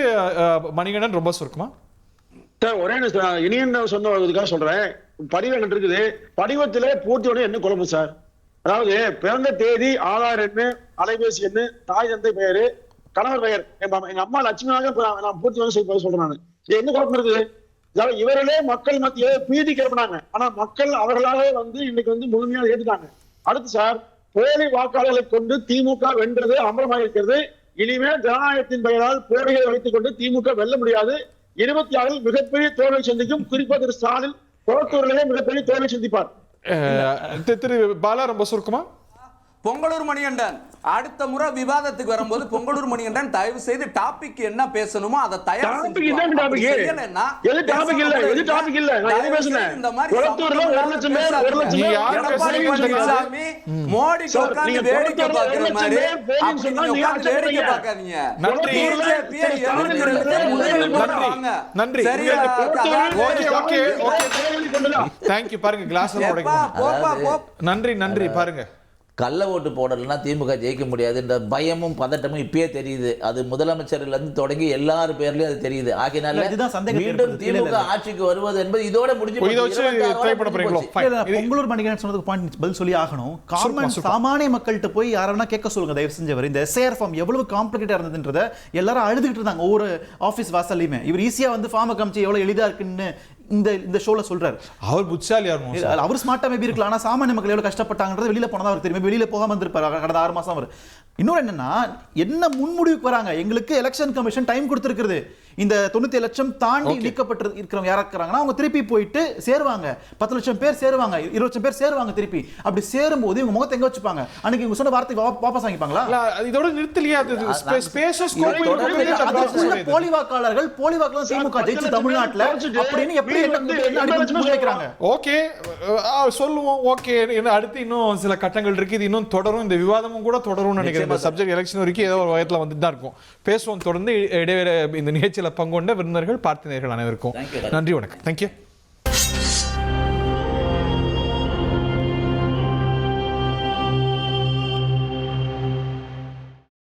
மணிகண்டன் ரொம்ப சுருக்கமா ஒரே இனியன் சொன்னதுக்காக சொல்றேன். படிவம் இருக்குது, படிவத்திலே பூர்த்தியோட என்ன குழம்பு சார்? அதாவது பிறந்த தேதி, ஆதார் எண்ணு, அலைபேசி எண்ணு, தாய் தந்தை பெயரு, கணவர் பெயர், எங்க அம்மா லட்சுமியாக நான் பூர்த்தி சொல்றேன். நான் என்ன குழப்பம் இருக்குது? இவர்களே மக்கள் மத்திய பீதி கிளப்பினாங்க. ஆனா மக்கள் அவர்களாக வந்து இன்னைக்கு வந்து முழுமையாக ஏற்றுட்டாங்க. அடுத்து சார், போலி வாக்காளர்களை கொண்டு திமுக வென்றது அமரமாக இருக்கிறது. இனிமேல் ஜனநாயகத்தின் பெயரால் போலிகளை வைத்துக் கொண்டு திமுக வெல்ல முடியாது. 26 மிகப்பெரிய தோல்வியை சந்திக்கும். குறிப்பா திரு ஸ்டாலின் குளத்தூரிலே மிகப்பெரிய தோல்வியை சந்திப்பார். திரு பாலா ரொம்ப சுருக்கமா. பொங்கலூர் மணிகண்டன் அடுத்த முறை விவாதத்துக்கு வரும்போது பொங்கலூர் மணிகண்டன் தயவு செய்து டாபிக் என்ன பேசணுமோ அதை தயார் மோடி வேடிக்கை பார்க்கிற மாதிரி வேடிக்கை பார்க்காதீங்க. நன்றி. பாருங்க கிளாஸ் நன்றி பாருங்க. கள்ள ஓட்டு போடலைன்னா திமுக ஜெயிக்க முடியாதுன்ற பயமும் பதட்டமும் இப்பயே தெரியுது. அது முதலமைச்சர்ல இருந்து தொடங்கி எல்லார் பேர்லயும் அது தெரியுது. ஆகினால மீண்டும் திமுக ஆட்சிக்கு வருவது என்பது இதோட முடிஞ்சு பொங்கலூர் மணிகண்டன் சொன்னதுக்கு பாயிண்ட் பதில் சொல்லி ஆகணும். சாமானிய மக்கள்கிட்ட போய் யாரா கேட்க சொல்லுங்க தயவு செஞ்சவர். இந்த எஸ்ஐஆர் ஃபார்ம் எவ்வளவு காம்ப்ளிகேட்டா இருந்ததுன்றத எல்லாரும் அழுதுகிட்டு இருந்தாங்க ஒவ்வொரு ஆபீஸ் வாசல்லையுமே. இவர் ஈஸியா வந்து ஃபார்மை காமிச்சு எவ்வளவு எளிதா இருக்குன்னு இந்த ஷோல சொல்றாரு. அவர் புட்சாலியா இருக்கும், அவர் ஸ்மார்ட்டா மேபி இருக்கலாம். ஆனா சாமானிய மக்கள் எவ்வளவு கஷ்டப்பட்டாங்கன்றது வெளியில போனதா அவர் தெரியும். வெளியில போகாம இருந்திருப்பாரு கடந்த 6 மாசம் அவர். இன்னொரு என்னன்னா, என்ன முன்முடிவுக்கு வராங்க, எங்களுக்கு எலெக்ஷன் கமிஷன் டைம் கொடுத்திருக்கிறது. இந்த 97 லட்சம் தாண்டி நீக்கப்பட்டு இருக்கிறவங்க யாரா இருக்காங்கன்னா அவங்க திருப்பி போயிட்டு சேருவாங்க. 10 லட்சம் பேர் சேருவாங்க, 20 லட்சம் பேர் சேருவாங்க. திருப்பி அப்படி சேரும்போது இவங்க முகத்தை எங்க வச்சுப்பாங்க? அன்னைக்கு இவங்க சொன்ன வார்த்தை வாபஸ் வாங்கிப்பாங்களா? இதோட நிறுத்தலையா? போலி வாக்காளர்கள் திமுக ஜெயிச்சு தமிழ்நாட்டுல அப்படின்னு எப்படி முன்வைக்கிறாங்க? ஓகே சொல்லுவோம். ஓகே, அடுத்து இன்னும் சில கட்டங்கள் இருக்கு. இது இன்னும் தொடரும். இந்த விவாதமும் கூட தொடரும்னு நினைக்கிறேன். சப்ஜெக்ட் எலெக்ஷன் வரைக்கும் ஏதோ ஒரு வயத்துல வந்துட்டு தான் இருக்கும். பேசுவோம் தொடர்ந்து. இடைவேளை இந்த நிகழ்ச்சியில பங்கு கொண்ட விருந்தினர்கள், பார்த்தினர்கள் அனைவருக்கும் நன்றி, வணக்கம். தேங்க்யூ.